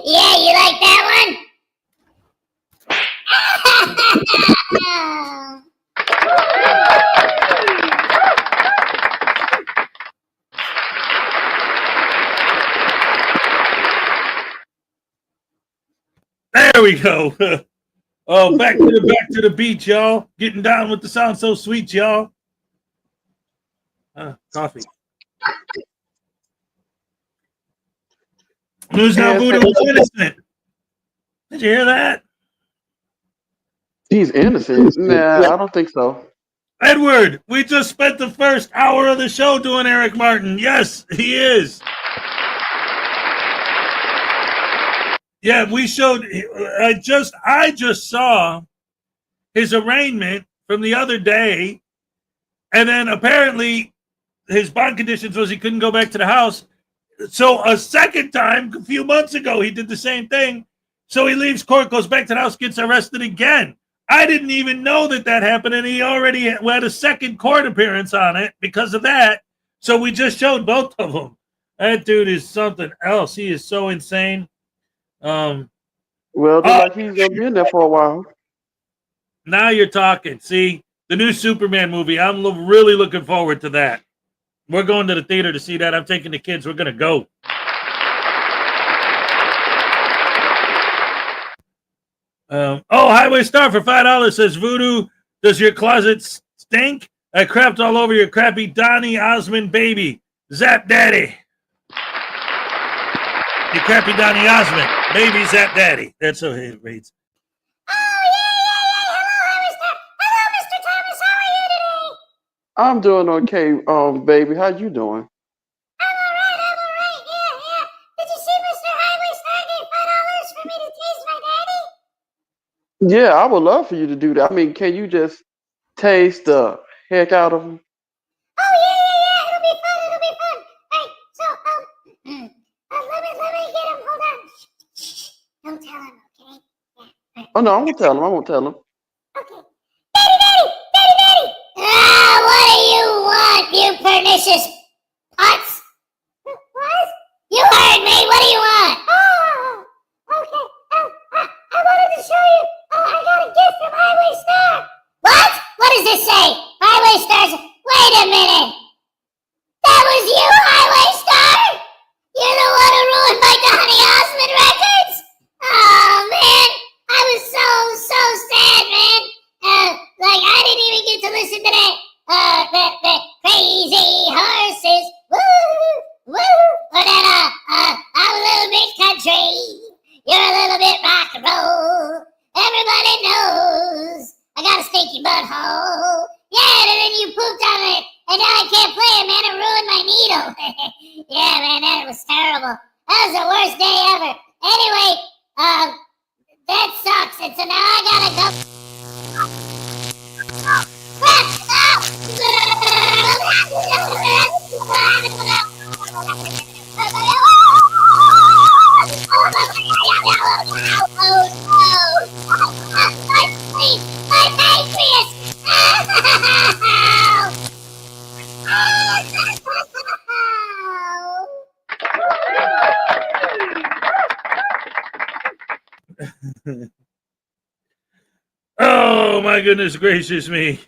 Yeah, you like that one? There we go. Oh, back to the beach, y'all. Getting down with the sound so sweet, y'all. Coffee. News Now Voodoo is innocent. Did you hear that? He's innocent. Nah, I don't think so. Edward, we just spent the first hour of the show doing Eric Martin. Yes, he is. Yeah, we showed. I just saw his arraignment from the other day, and then apparently his bond conditions was he couldn't go back to the house. So a second time, a few months ago, he did the same thing. So he leaves court, goes back to the house, gets arrested again. I didn't even know that happened, and he already had a second court appearance on it because of that. So we just showed both of them. That dude is something else. He is so insane. Well, look like he's gonna be in there for a while. Now you're talking. See, the new Superman movie. I'm really looking forward to that. We're going to the theater to see that. I'm taking the kids. We're gonna go. Highway Star for $5 says, Voodoo, does your closet stink? I crapped all over your crappy Donny Osmond baby. Zap Daddy. Your crappy Donny Osmond. Baby Zap Daddy. That's how it reads. Oh, yeah. Hello, Mr. Thomas. How are you today? I'm doing okay, baby. How you doing? I'm all right. Yeah. Did you see Mr. Highway Star gave $5 for me to taste my daddy? Yeah, I would love for you to do that. I mean, can you just taste the heck out of him? Oh, yeah. It'll be fun. Hey, so, let me get him. Hold on. Shh. Don't tell him, okay? Yeah. Oh, no, I won't tell him. Okay. Daddy! What do you want, you pernicious putz? What? You heard me. What do you want? Oh, okay. I wanted to show you. I got a gift from Highway Star. What? What does this say? Highway Stars. Wait a minute. That was you, Highway Star? You're the one who ruined my Donny Osmond records? Oh, man. I was so sad, man. I didn't even get to listen to that. The crazy horses. Woo. Or that, I'm a little bit country. You're a little bit rock and roll. Everybody knows I got a stinky butthole. Yeah, and then you pooped on it, and now I can't play it, man. It ruined my needle. Yeah, man, that was terrible. That was the worst day ever. Anyway, that sucks, and so now I gotta go. My pancreas! Oh my goodness gracious me.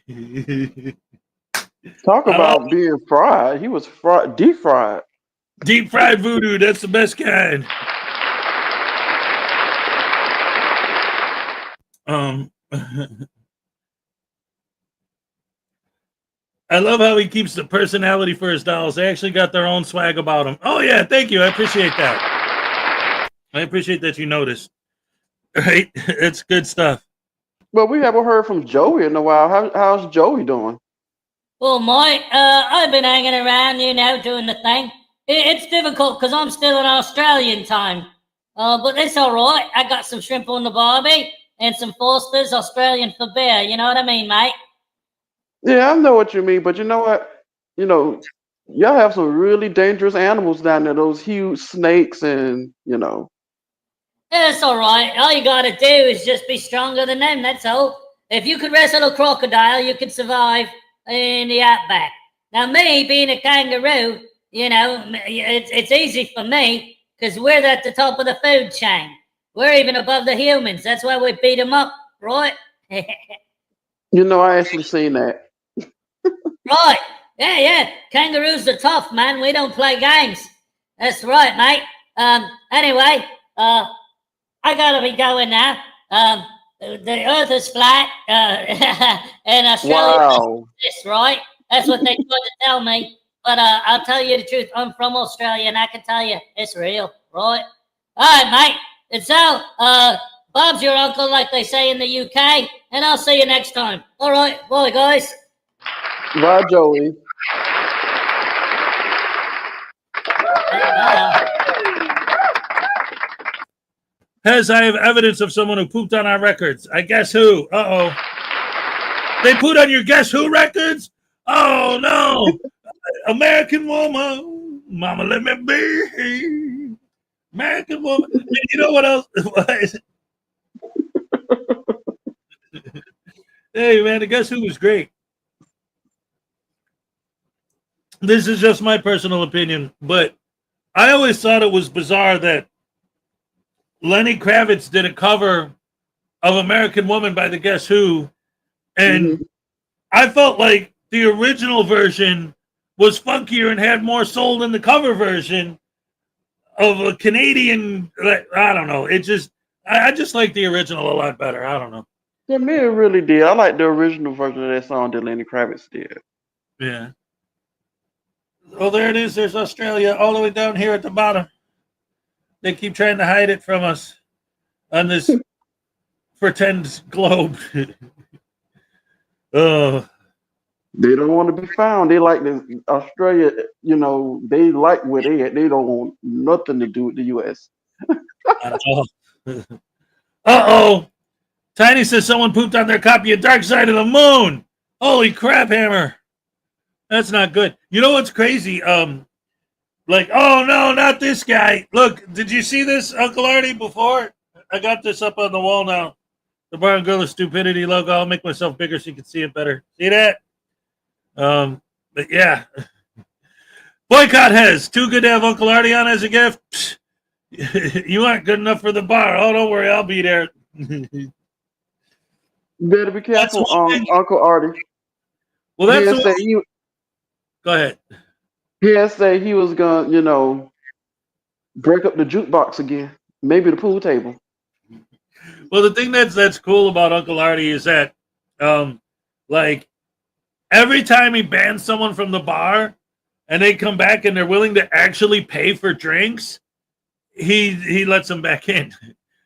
Talk about being fried. He was deep fried. Deep fried voodoo, that's the best kind. I love how he keeps the personality for his dolls. They actually got their own swag about them. Oh yeah, thank you. I appreciate that. I appreciate that you noticed. Right? It's good stuff. Well, we haven't heard from Joey in a while. How's Joey doing? Well, Mike, I've been hanging around, doing the thing. It's difficult because I'm still in Australian time. But it's all right. I got some shrimp on the barbie and some Foster's Australian for beer. You know what I mean, mate? Yeah, I know what you mean, but you know what? Y'all have some really dangerous animals down there. Those huge snakes and. It's all right. All you got to do is just be stronger than them. That's all. If you could wrestle a crocodile, you could survive in the outback. Now, me being a kangaroo, it's easy for me because we're at the top of the food chain. We're even above the humans. That's why we beat them up, right? I actually seen that. Right. Yeah. Kangaroos are tough, man. We don't play games. That's right, mate. Anyway, I gotta be going now. The Earth is flat, and Australia is this, right? That's what they tried to tell me. But I'll tell you the truth. I'm from Australia, and I can tell you it's real, right? All right, mate. And so, Bob's your uncle, like they say in the UK, and I'll see you next time. All right, bye, guys. Bye, Joey. Hez, I have evidence of someone who pooped on our records. I guess who? Uh-oh. They put on your Guess Who records? Oh, no. American woman. Mama, let me be. American woman. You know what else? Hey, man, Guess Who was great. This is just my personal opinion, but I always thought it was bizarre that Lenny Kravitz did a cover of American Woman by the Guess Who, and I felt like the original version was funkier and had more soul than the cover version of a Canadian. I don't know. It just, I just like the original a lot better. I don't know. Yeah, me, it really did. I like the original version of that song that Lenny Kravitz did. Yeah. Oh, there it is. There's Australia all the way down here at the bottom. They keep trying to hide it from us on this pretend globe. Oh. They don't want to be found. They like the Australia, you know, they like where they at. They don't want nothing to do with the US. Uh-oh. Tiny says someone pooped on their copy of Dark Side of the Moon. Holy crap, Hammer. That's not good. You know what's crazy? Like, oh no, not this guy. Look, did you see this, Uncle Artie, before? I got this up on the wall now. The Bar and Grill of Stupidity logo. I'll make myself bigger so you can see it better. See that? But yeah. Boycott Hez. Too good to have Uncle Artie on as a gift. You aren't good enough for the bar. Oh, don't worry, I'll be there. You better be careful, Uncle Artie. Well, that's Go ahead. He had said he was gonna, you know, break up the jukebox again. Maybe the pool table. Well, the thing that's cool about Uncle Artie is that, like, every time he bans someone from the bar and they come back and they're willing to actually pay for drinks, he lets them back in.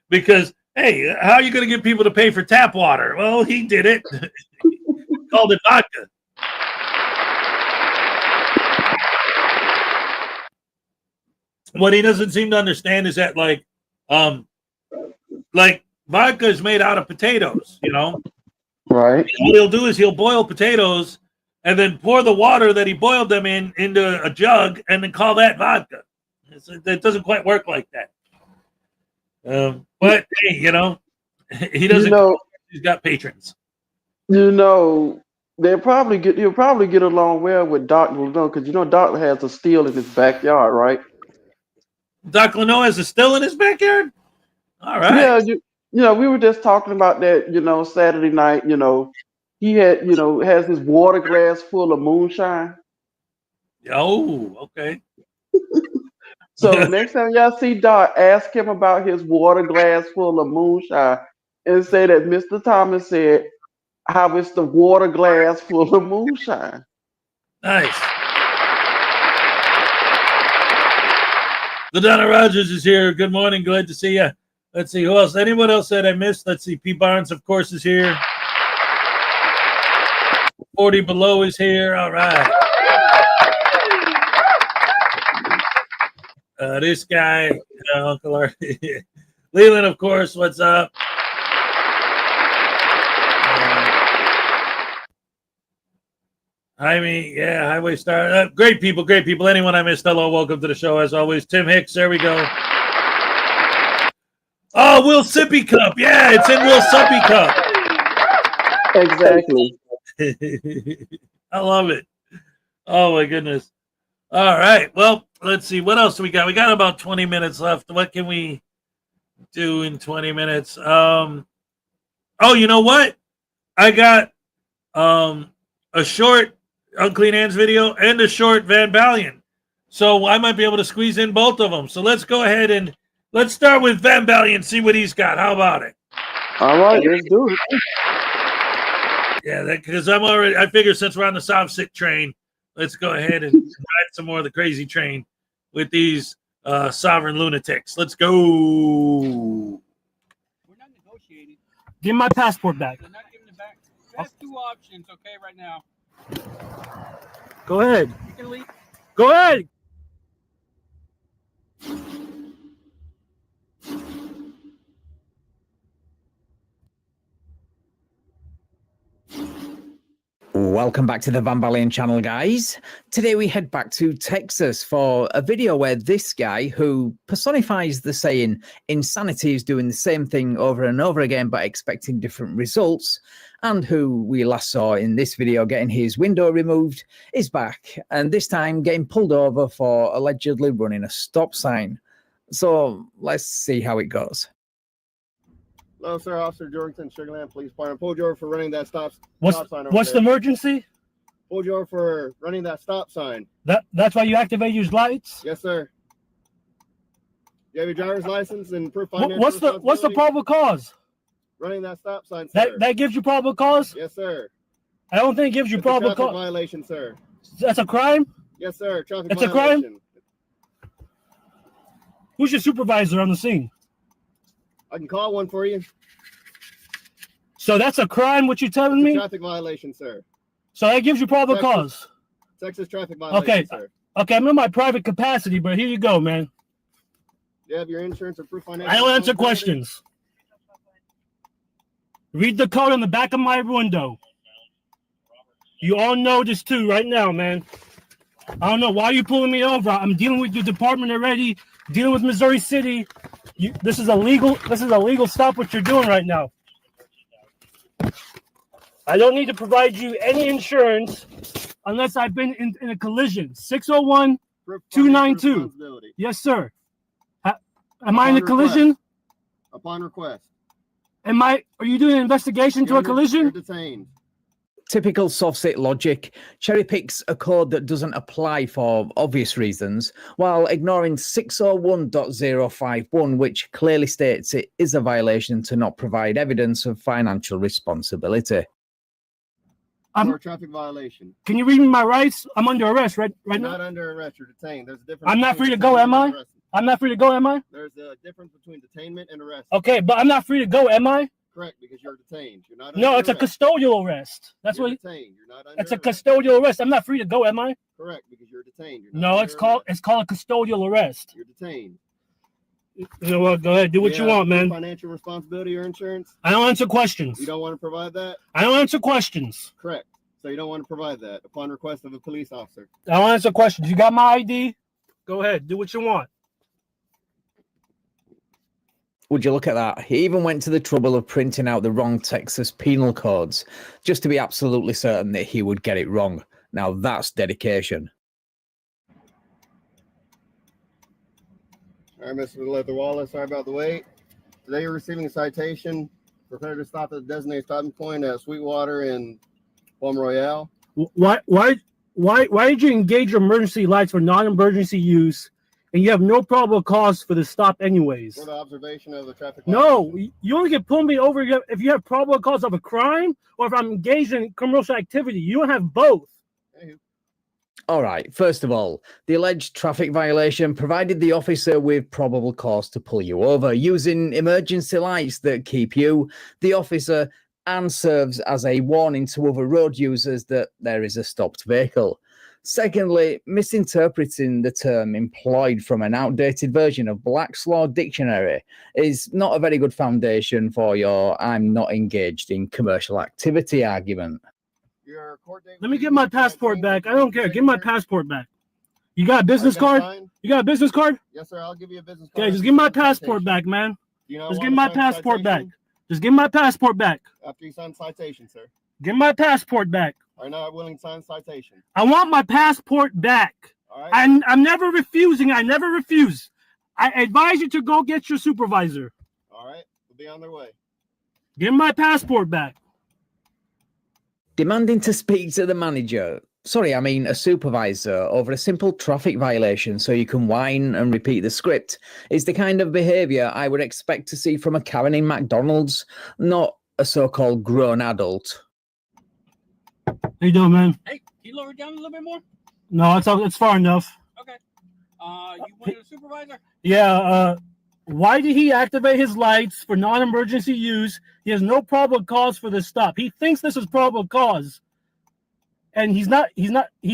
Because, hey, how are you going to get people to pay for tap water? Well, he did it. Called it vodka. What he doesn't seem to understand is that, like vodka is made out of potatoes, you know? Right. And what he'll do is he'll boil potatoes and then pour the water that he boiled them in into a jug and then call that vodka. It doesn't quite work like that. But, hey, you know, he doesn't. He's got patrons. You know, he'll probably get along well with Doc Leno, because you know Doc has a still in his backyard, right? Doc Leno has a still in his backyard? All right. Yeah, you know, we were just talking about that, you know, Saturday night, you know, he had, you know, has his water glass full of moonshine. Oh, okay. So next time y'all see Doc, ask him about his water glass full of moonshine and say that Mr. Thomas said how it's the water glass full of moonshine. Nice. LaDonna Rogers is here. Good morning. Glad to see you. Let's see who else. Anyone else that I missed? Let's see. P. Barnes, of course, is here. 40 Below is here. All right. This guy, Uncle Artie. Leland, of course. What's up? Jaime, yeah, Highway Star. Great people, great people. Anyone I missed, hello, welcome to the show as always. Tim Hicks, there we go. Oh, Will Sippy Cup. Yeah, it's in Will Sippy Cup. Exactly. I love it. Oh, my goodness. All right. Well, let's see. What else do we got? We got about 20 minutes left. What can we do in 20 minutes? Oh, you know what? I got a short Unclean Hands video and a short Van Balian. So I might be able to squeeze in both of them. So let's go ahead and let's start with Van Balian, see what he's got. How about it? All right, let's do it. Yeah, because I figure since we're on the Soft Sick train, let's go ahead and ride some more of the crazy train with these sovereign lunatics. Let's go. We're not negotiating. Give my passport back. I'm not giving it back. That's two options, okay, right now. Go ahead. You can leave. Go ahead. Welcome back to the Van Balian channel, guys. Today we head back to Texas for a video where this guy, who personifies the saying insanity is doing the same thing over and over again but expecting different results, and who we last saw in this video getting his window removed, is back, and this time getting pulled over for allegedly running a stop sign. So let's see how it goes. Hello, sir. Officer Jorgensen, Sugarland Police Department. Pulled you over for running that stop sign over What's there. the emergency? Pulled you over for running that stop sign. That's why you activate your lights? Yes, sir. You have your driver's license and proof of financial What's the probable cause? Running that stop sign, sir. That gives you probable cause? Yes, sir. I don't think it gives you probable cause. Violation, sir. That's a crime? Yes, sir. Traffic It's violation. a crime? Who's your supervisor on the scene? I can call one for you. So that's a crime, what you telling me? Traffic violation, sir. So that gives you probable cause? Texas traffic violation, Okay. sir. Okay, I'm in my private capacity, but here you go, man. Do you have your insurance or proof of financial I don't answer responsibility? questions. Read the code on the back of my window. You all know this too right now, man. I don't know why you're pulling me over. I'm dealing with your department already, dealing with Missouri City. This is illegal stop what you're doing right now. I don't need to provide you any insurance unless I've been in a collision. 601-292. Yes, sir. Am I in a collision? Upon request. Are you doing an investigation to a collision? You're detained. Typical soft-sit logic cherry picks a code that doesn't apply for obvious reasons, while ignoring 601.051, which clearly states it is a violation to not provide evidence of financial responsibility. For a traffic violation. Can you read me my rights? I'm under arrest right now. Not under arrest. You're detained. There's a difference. I'm not free to go, am I? I'm not free to go, am I? There's a difference between detainment and arrest. Okay, but I'm not free to go, am I? Correct, because you're detained. You're not. No, under it's a arrest. custodial arrest. That's You're what. detained. You're not under It's a arrest. custodial arrest. I'm not free to go, am I? Correct, because you're detained. You're not No, under it's called a custodial arrest. You're detained. You know what? Go ahead, do what you want, man. Financial responsibility or insurance? I don't answer questions. You don't want to provide that? I don't answer questions. Correct. So you don't want to provide that upon request of a police officer. I don't answer questions. You got my ID? Go ahead, do what you want. Would you look at that? He even went to the trouble of printing out the wrong Texas penal codes just to be absolutely certain that he would get it wrong. Now that's dedication. All right, Mr. Leather Wallace, sorry about the wait. Today you're receiving a citation for failure to stop at the designated stopping point at Sweetwater and Palm Royale. Why did you engage your emergency lights for non-emergency use, and you have no probable cause for the stop anyways? For the observation of the traffic. No, you only get pulled me over if you have probable cause of a crime or if I'm engaged in commercial activity. You don't have both. All right, first of all, the alleged traffic violation provided the officer with probable cause to pull you over using emergency lights that keep you, the officer, and serves as a warning to other road users that there is a stopped vehicle. Secondly, misinterpreting the term employed from an outdated version of Black's Law Dictionary is not a very good foundation for your I'm not engaged in commercial activity argument. Let me get my passport back. I don't care. Give my passport back. You got a business card? You got a business card? Yes, sir. I'll give you a business card. Okay, just give my passport back, man. Just give my passport back. Just give my passport back. After you sign the citation, sir. Give my passport back. Are you not willing to sign the citation? I want my passport back. All right. I'm never refusing. I never refuse. I advise you to go get your supervisor. All right. We'll be on their way. Give my passport back. Demanding to speak to the manager, a supervisor, over a simple traffic violation so you can whine and repeat the script is the kind of behaviour I would expect to see from a Karen in McDonald's, not a so-called grown adult. How you doing, man? Hey, can you lower it down a little bit more? No, it's far enough. Okay. You wanted a supervisor? Yeah, why did he activate his lights for non-emergency use? He has no probable cause for this stop. He thinks this is probable cause. And he's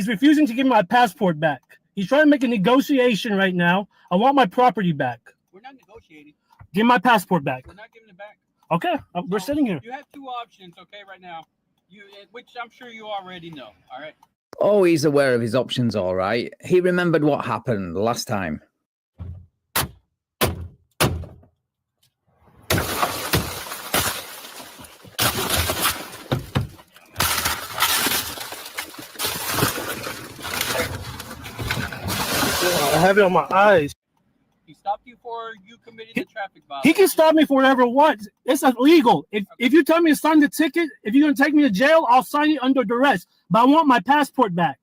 refusing to give me my passport back. He's trying to make a negotiation right now. I want my property back. We're not negotiating. Give my passport back. We're not giving it back. Okay, we're sitting here. You have two options, okay, right now. Which I'm sure you already know, all right? Oh, he's aware of his options, all right. He remembered what happened last time. I have it on my eyes. He stopped you for you committing the traffic He violation. can stop me for whatever he wants. It's illegal. If you tell me to sign the ticket, if you're gonna take me to jail, I'll sign it under duress. But I want my passport back.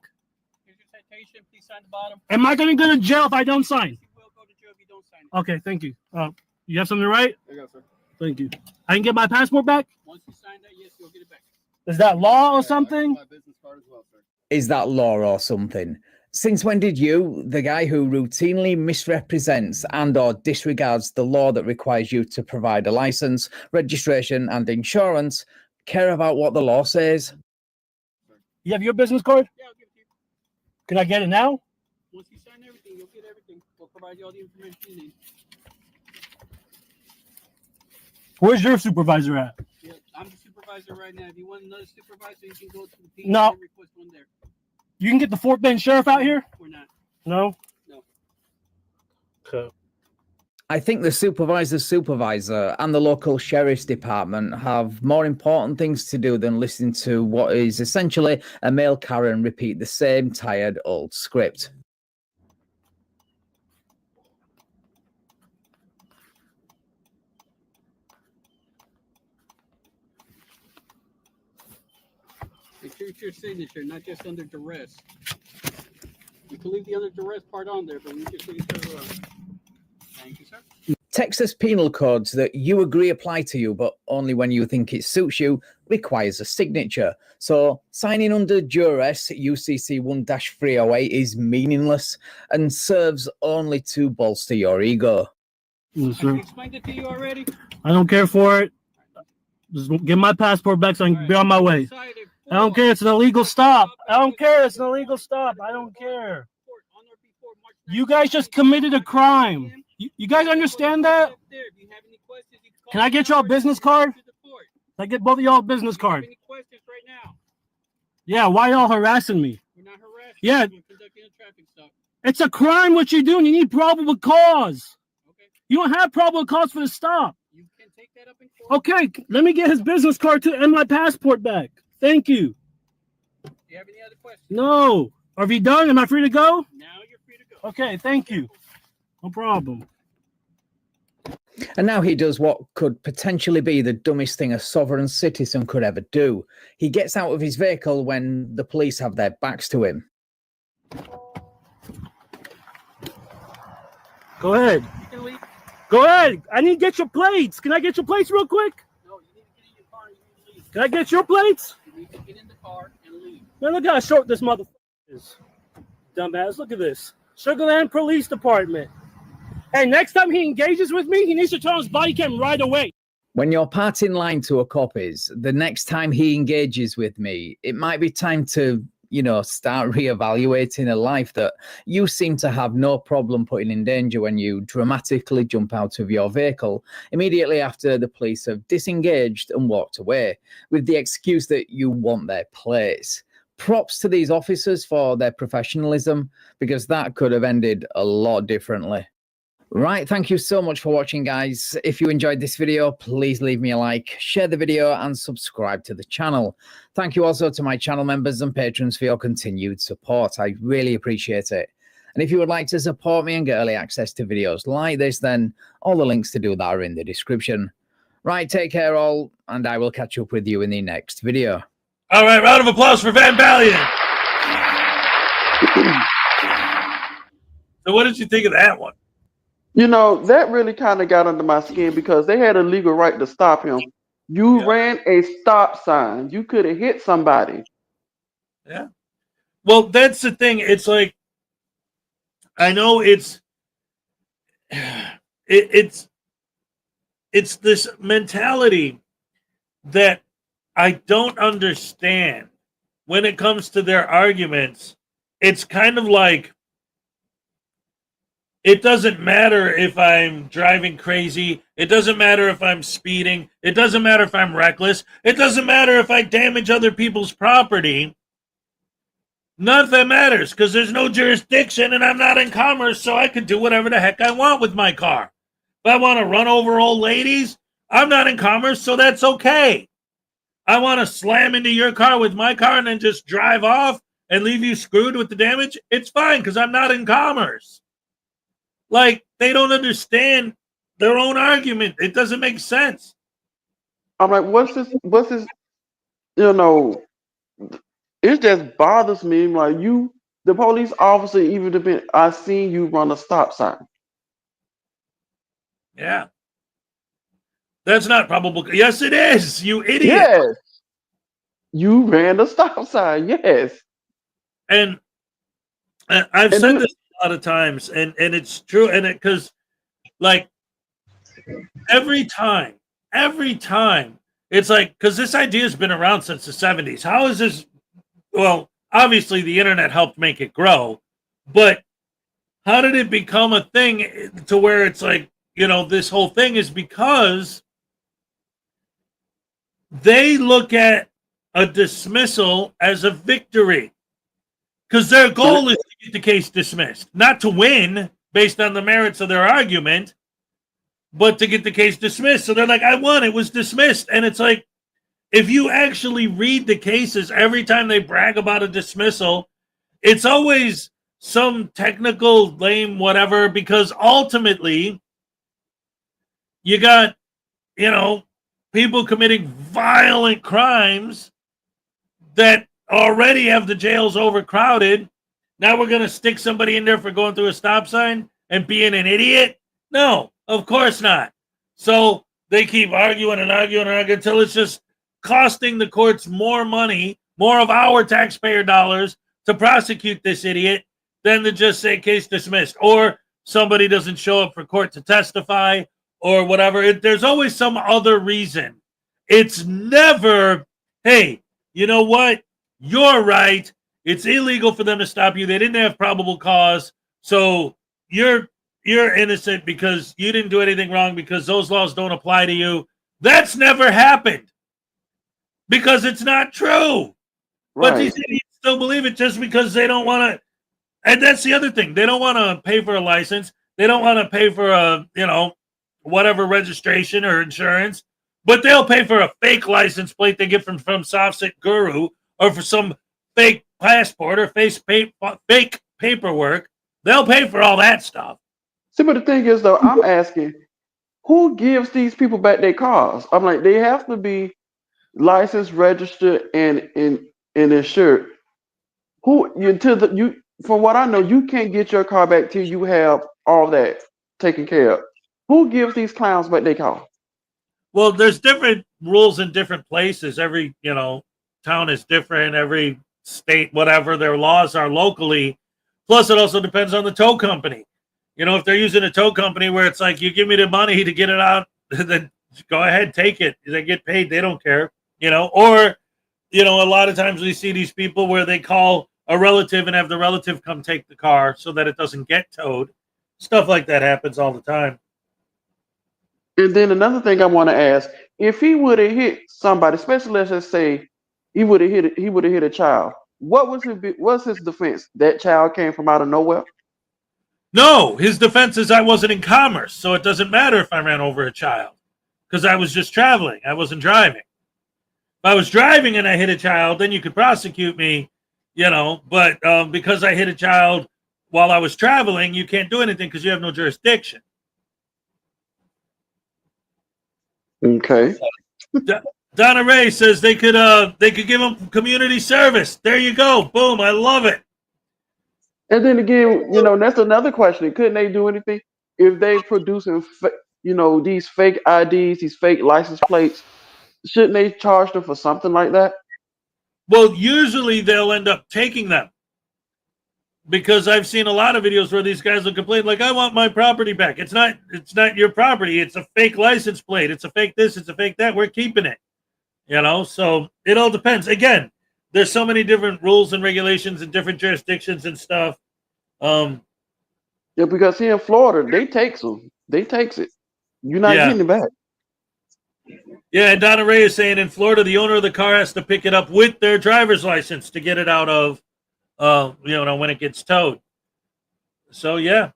Here's your citation. Please sign the bottom. Am I gonna go to jail if I don't sign? You will go to jail if you don't sign it. Okay, thank you. You have something to write? There you go, sir. Thank you. I can get my passport back? Once you sign that, yes, you'll get it back. Is that law or I got something? my business card as well, sir. Is that law or something? Since when did you, the guy who routinely misrepresents and or disregards the law that requires you to provide a license, registration and insurance, care about what the law says? You have your business card? Yeah, I'll give it to you. Can I get it now? Once you sign everything, you'll get everything. We'll provide you all the information you need. Where's your supervisor at? Yeah, I'm the supervisor right now. If you want another supervisor, you can go to the PA No. and request one there. You can get the Fort Bend sheriff out here? We're not. No? No. Okay. I think the supervisor's supervisor and the local sheriff's department have more important things to do than listen to what is essentially a male Karen repeat the same tired old script. Make sure it's your signature, not just under duress. You can leave the under duress part on there, but leave your signature as well. Thank you, sir. Texas penal codes that you agree apply to you, but only when you think it suits you, requires a signature. So signing under duress UCC 1-308 is meaningless and serves only to bolster your ego. Yes, I sir. explained it to you already. I don't care for it. Just get my passport back so I can be on my way. I don't care. It's an illegal stop. I don't care. It's an illegal stop. I don't care. You guys just committed a crime. You guys understand that? Can I get y'all a business card? Can I get both of y'all a business card? Any questions right now? Yeah, why y'all harassing me? We're not harassing. Yeah. We're conducting a traffic stop. It's a crime what you're doing. You need probable cause. Okay. You don't have probable cause for the stop. You can take that up in court. Okay, let me get his business card too and my passport back. Thank you. Do you have any other questions? No. Are we done? Am I free to go? Now you're free to go. Okay, thank you. No problem. And now he does what could potentially be the dumbest thing a sovereign citizen could ever do. He gets out of his vehicle when the police have their backs to him. Go ahead. You can leave. Go ahead. I need to get your plates. Can I get your plates real quick? No, you need to get in your car and you need to leave. Can I get your plates? You need to get in the car and leave. Man, look how short this motherfucker is. Dumbass, look at this. Sugarland Police Department. Hey, next time he engages with me, he needs to turn on his body cam right away. When your part in line to a cop is, the next time he engages with me, it might be time to, start reevaluating a life that you seem to have no problem putting in danger when you dramatically jump out of your vehicle immediately after the police have disengaged and walked away with the excuse that you want their plates. Props to these officers for their professionalism, because that could have ended a lot differently. Right, thank you so much for watching, guys. If you enjoyed this video, please leave me a like, share the video, and subscribe to the channel. Thank you also to my channel members and patrons for your continued support. I really appreciate it. And if you would like to support me and get early access to videos like this, then all the links to do that are in the description. Right, take care all, and I will catch up with you in the next video. All right, round of applause for Van Valiant. So what did you think of that one? That really kind of got under my skin because they had a legal right to stop him. You ran a stop sign. You could have hit somebody. Yeah. Well, that's the thing. It's like, I know it's this mentality that I don't understand when it comes to their arguments. It's kind of like, it doesn't matter if I'm driving crazy. It doesn't matter if I'm speeding. It doesn't matter if I'm reckless. It doesn't matter if I damage other people's property. None of that matters because there's no jurisdiction and I'm not in commerce, so I can do whatever the heck I want with my car. If I want to run over old ladies, I'm not in commerce, so that's okay. I want to slam into your car with my car and then just drive off and leave you screwed with the damage, it's fine because I'm not in commerce. Like, they don't understand their own argument. It doesn't make sense. I'm like, what's this? You know, it just bothers me. Like, the police officer, even if I seen you run a stop sign. Yeah. That's not probable. Yes, it is, you idiot. Yes. You ran a stop sign. Yes. And I've said this a lot of times, and it's true. And because, like, every time, it's like, because this idea has been around since the 70s. How is this? Well, obviously, the internet helped make it grow, but how did it become a thing to where it's like, this whole thing is because they look at a dismissal as a victory, because their goal is to get the case dismissed, not to win based on the merits of their argument, but to get the case dismissed. So they're like, I won, it was dismissed. And it's like, if you actually read the cases, every time they brag about a dismissal, it's always some technical lame whatever, because ultimately you got, people committing violent crimes that already have the jails overcrowded. Now we're going to stick somebody in there for going through a stop sign and being an idiot? No, of course not. So they keep arguing until it's just costing the courts more money, more of our taxpayer dollars to prosecute this idiot than to just say case dismissed, or somebody doesn't show up for court to testify or whatever. There's always some other reason. It's never, hey, you know what? You're right. It's illegal for them to stop you. They didn't have probable cause. So you're innocent because you didn't do anything wrong, because those laws don't apply to you. That's never happened, because it's not true. Right. But these idiots still believe it just because they don't want to. And that's the other thing. They don't want to pay for a license. They don't want to pay for a, whatever registration or insurance, but they'll pay for a fake license plate they get from Softset Guru, or for some fake passport or fake paperwork. They'll pay for all that stuff. See, but the thing is, though, I'm asking, who gives these people back their cars? I'm like, they have to be licensed, registered, and insured. From what I know, you can't get your car back till you have all that taken care of. Who gives these clowns back their car? Well, there's different rules in different places. Every, town is different. Every state, whatever their laws are locally. Plus, it also depends on the tow company. If they're using a tow company where it's like, you give me the money to get it out, then go ahead, take it. They get paid. They don't care, or, a lot of times we see these people where they call a relative and have the relative come take the car so that it doesn't get towed. Stuff like that happens all the time. And then another thing I want to ask, if he would have hit somebody, especially let's just say he would have hit a child, what's his defense? That child came from out of nowhere? No, his defense is I wasn't in commerce, so it doesn't matter if I ran over a child, because I was just traveling. I wasn't driving. If I was driving and I hit a child, then you could prosecute me, but because I hit a child while I was traveling, you can't do anything because you have no jurisdiction. Okay. Donna Ray says they could give them community service. There you go. Boom. I love it. And then again, that's another question. Couldn't they do anything if they producing, these fake IDs, these fake license plates? Shouldn't they charge them for something like that? Well, usually they'll end up taking them, because I've seen a lot of videos where these guys will complain, like, I want my property back. It's not your property. It's a fake license plate. It's a fake this. It's a fake that. We're keeping it. So it all depends. Again, there's so many different rules and regulations in different jurisdictions and stuff. Yeah, because here in Florida, they takes them. They takes it. You're not getting it back. Yeah, and Donna Ray is saying in Florida, the owner of the car has to pick it up with their driver's license to get it out of, when it gets towed. So yeah.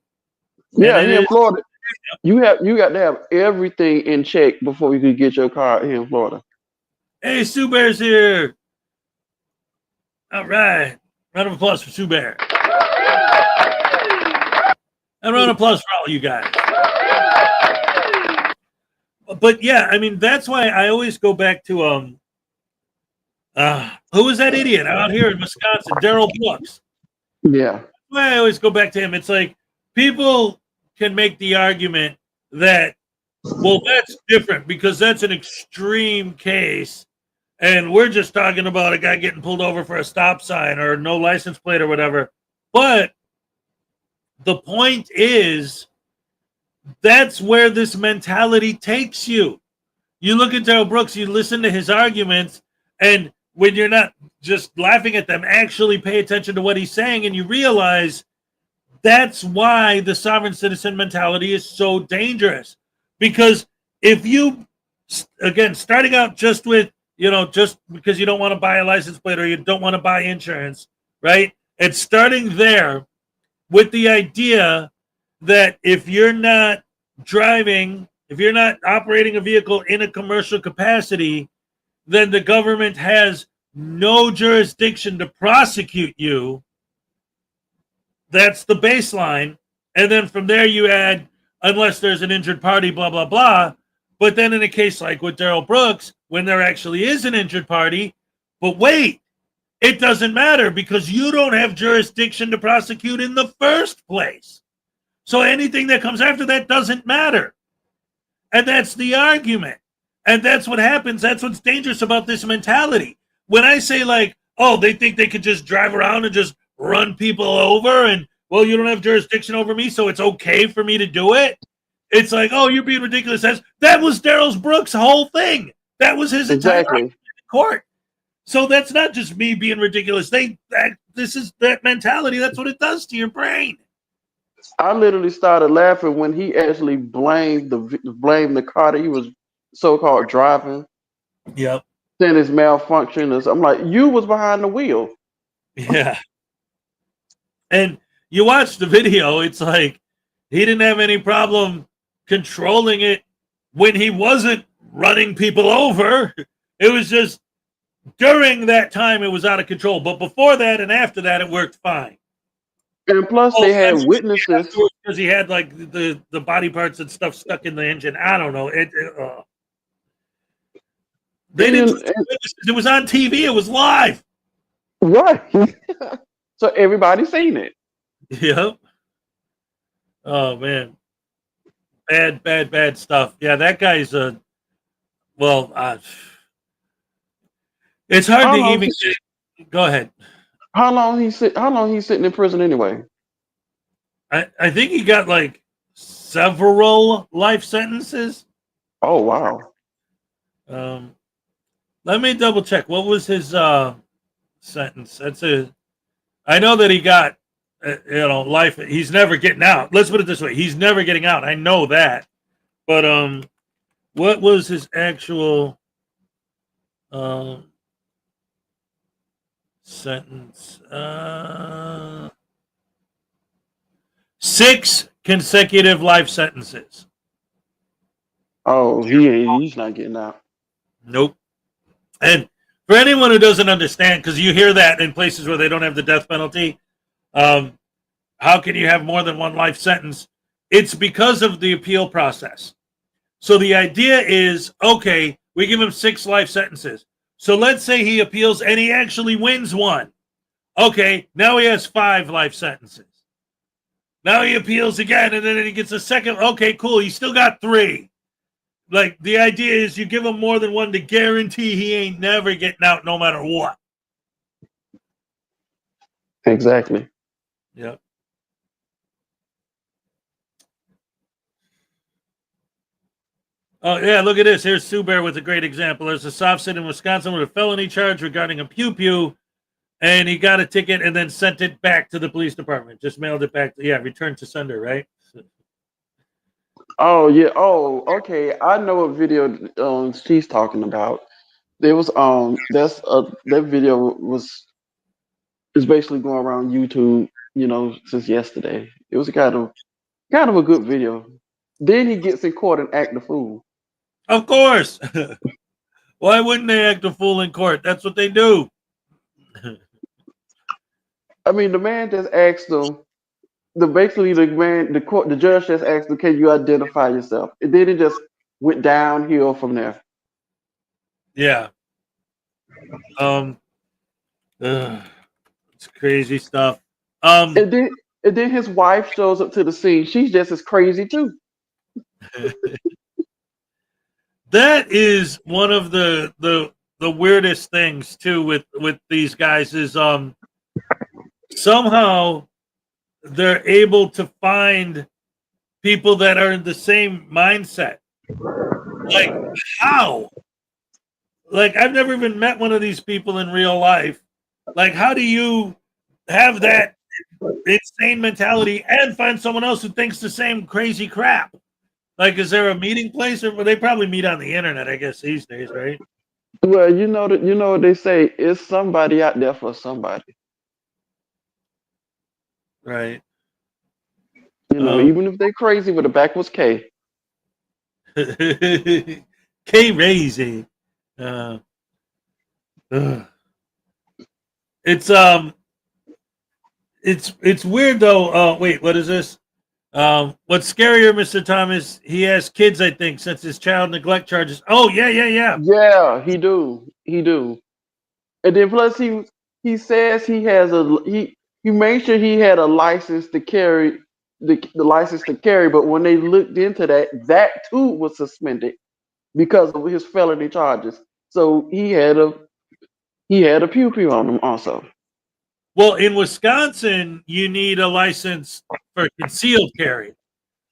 Yeah, here in Florida, you got to have everything in check before you can get your car here in Florida. Hey, Sue Bear's here. All right. Round of applause for Sue Bear. And round of applause for all you guys. But yeah, I mean, that's why I always go back to who was that idiot out here in Wisconsin? Daryl Brooks. Yeah. That's why I always go back to him. It's like people can make the argument that, well, that's different because that's an extreme case. And we're just talking about a guy getting pulled over for a stop sign or no license plate or whatever. But the point is, that's where this mentality takes you. You look at Daryl Brooks, you listen to his arguments, and when you're not just laughing at them, actually pay attention to what he's saying, and you realize that's why the sovereign citizen mentality is so dangerous. Because if you, again, starting out just with, just because you don't want to buy a license plate or you don't want to buy insurance, right? It's starting there with the idea that if you're not driving, if you're not operating a vehicle in a commercial capacity, then the government has no jurisdiction to prosecute you. That's the baseline. And then from there you add, unless there's an injured party, blah, blah, blah. But then in a case like with Daryl Brooks, when there actually is an injured party, but wait, it doesn't matter because you don't have jurisdiction to prosecute in the first place. So anything that comes after that doesn't matter. And that's the argument. And that's what happens. That's what's dangerous about this mentality. When I say like, oh, they think they could just drive around and just run people over and, well, you don't have jurisdiction over me, so it's okay for me to do it. It's like, oh, you're being ridiculous. That was Daryl Brooks' whole thing. That was his entire argument in court. So that's not just me being ridiculous. This is that mentality. That's what it does to your brain. I literally started laughing when he actually blamed the car that he was so-called driving. Yep. Saying it's malfunction. I'm like, you was behind the wheel. Yeah. And you watch the video, it's like he didn't have any problem controlling it when he wasn't running people over. It was just during that time it was out of control. But before that and after that, it worked fine. And plus, they had witnesses because he had like the body parts and stuff stuck in the engine. I don't know. They didn't. It was on TV. It was live. Right. So everybody seen it. Yep. Oh man. Bad stuff. Yeah, that guy's it's hard to even. Go ahead. How long he's sitting in prison anyway? I think he got like several life sentences. Oh wow. Let me double check. What was his sentence? I know that he got life. He's never getting out. Let's put it this way: he's never getting out. I know that. But what was his actual sentence? 6 consecutive life sentences. Oh, he's not getting out. Nope. And for anyone who doesn't understand, because you hear that in places where they don't have the death penalty, how can you have more than one life sentence? It's because of the appeal process. So the idea is, okay, we give him 6 life sentences. So let's say he appeals and he actually wins one. Okay, now he has 5 life sentences. Now he appeals again and then he gets a second. Okay, cool. He still got 3. Like, the idea is you give him more than one to guarantee he ain't never getting out no matter what. Exactly. Yep. Oh, yeah, look at this. Here's Sue Bear with a great example. There's a soft sit in Wisconsin with a felony charge regarding a pew-pew, and he got a ticket and then sent it back to the police department. Just mailed it back. Return to sender, right? Oh yeah. Oh, okay. I know what video she's talking about. There was that video is basically going around YouTube, since yesterday. It was kind of a good video. Then he gets in court and act the fool. Of course. Why wouldn't they act a fool in court? That's what they do. I mean, the man just asked him. The judge just asked him, "Can you identify yourself?" And then it just went downhill from there. Yeah. It's crazy stuff. And then his wife shows up to the scene. She's just as crazy too. That is one of the weirdest things too with these guys is somehow they're able to find people that are in the same mindset. Like how? Like I've never even met one of these people in real life. Like how do you have that insane mentality and find someone else who thinks the same crazy crap? Like, is there a meeting place, or they probably meet on the internet? I guess these days, right? Well, you know what they say. It's somebody out there for somebody. Right. You know, even if they're crazy with a backwards K. K-razy. It's weird though. Wait, what is this? What's scarier, Mr. Thomas? He has kids, I think, since his child neglect charges. Oh, yeah. Yeah, he do. And then plus he says he has he made sure he had a license to carry the license to carry, but when they looked into that too was suspended because of his felony charges. So he had a pew pew on him also. Well, in Wisconsin, you need a license for concealed carry.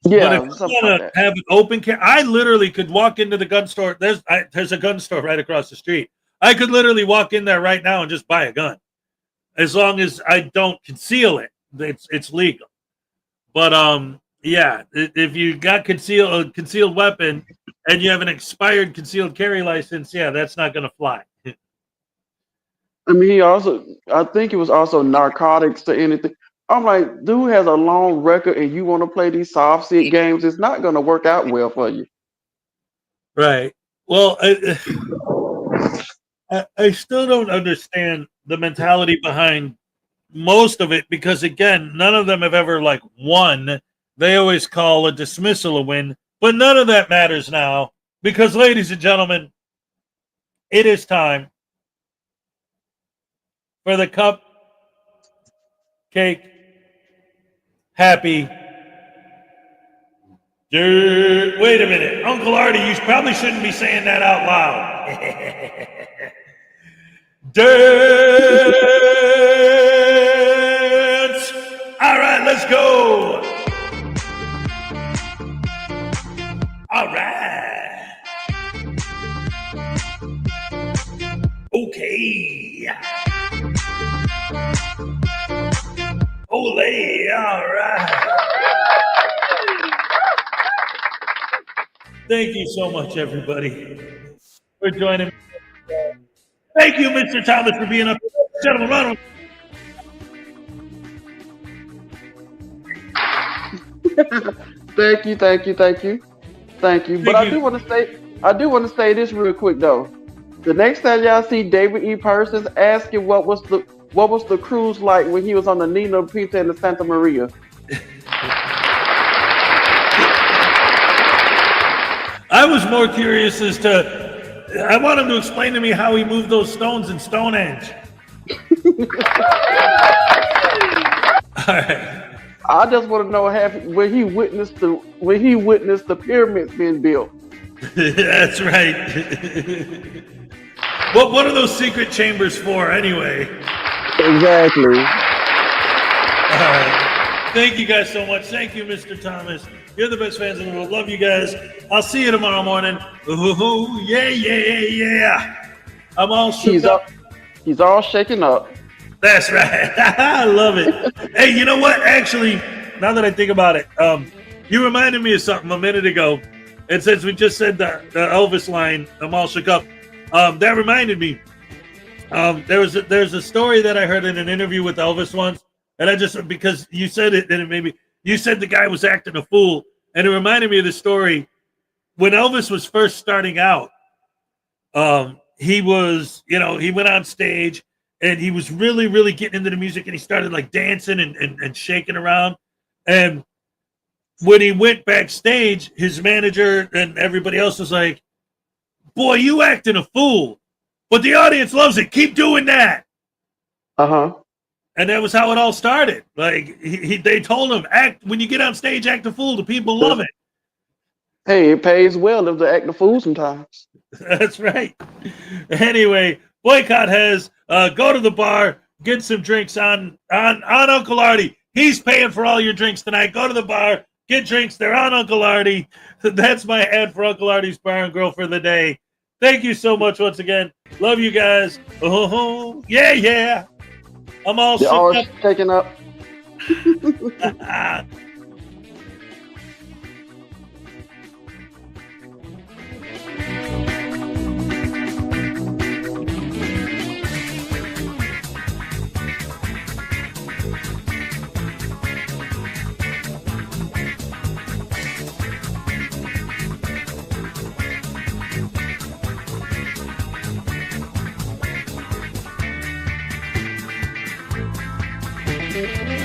Yeah, but if you want to have an open carry, I literally could walk into the gun store. There's a gun store right across the street. I could literally walk in there right now and just buy a gun, as long as I don't conceal it. It's legal. But yeah, if you got a concealed weapon and you have an expired concealed carry license, yeah, that's not going to fly. I mean, I think it was also narcotics to anything. I'm like, dude has a long record, and you want to play these soft sit games? It's not going to work out well for you. Right. Well, I still don't understand the mentality behind most of it because, again, none of them have ever won. They always call a dismissal a win, but none of that matters now because, ladies and gentlemen, it is time for the cupcake happy. Wait a minute. Uncle Artie, you probably shouldn't be saying that out loud. Dance! All right, let's go. All right. Okay. Ole, all right. Thank you so much, everybody, for joining me. Thank you, Mr. Thomas, for being up here. Gentlemen, round Thank you. But I do want to say this real quick though. The next time y'all see David E. Persons, ask him what was the cruise like when he was on the Nina Pinta and the Santa Maria. I was more curious as to. I want him to explain to me how he moved those stones in Stonehenge. All right. I just want to know when he witnessed the pyramids being built. That's right. What are those secret chambers for, anyway? Exactly. All right. Thank you guys so much. Thank you, Mr. Thomas. You're the best fans in the world. Love you guys. I'll see you tomorrow morning. Ooh, yeah. I'm all shook up. He's all shaken up. That's right. I love it. Hey, you know what? Actually, now that I think about it, you reminded me of something a minute ago. And since we just said the Elvis line, I'm all shook up, that reminded me. There's a story that I heard in an interview with Elvis once, and I just, because you said it, and it made me, you said the guy was acting a fool, and it reminded me of the story when Elvis was first starting out. He was, he went on stage and he was really, really getting into the music, and he started like dancing and shaking around. And when he went backstage, his manager and everybody else was like, "Boy, you acting a fool, but the audience loves it. Keep doing that." And that was how it all started. Like they told him, "Act when you get on stage, act a fool. The people love it." Hey, it pays well to act a fool sometimes. That's right. Anyway, Boycott has go to the bar, get some drinks on Uncle Artie. He's paying for all your drinks tonight. Go to the bar, get drinks. They're on Uncle Artie. That's my ad for Uncle Artie's Bar and Grill for the day. Thank you so much once again. Love you guys. Oh yeah, yeah. I'm all They're all shaking up. Thank you.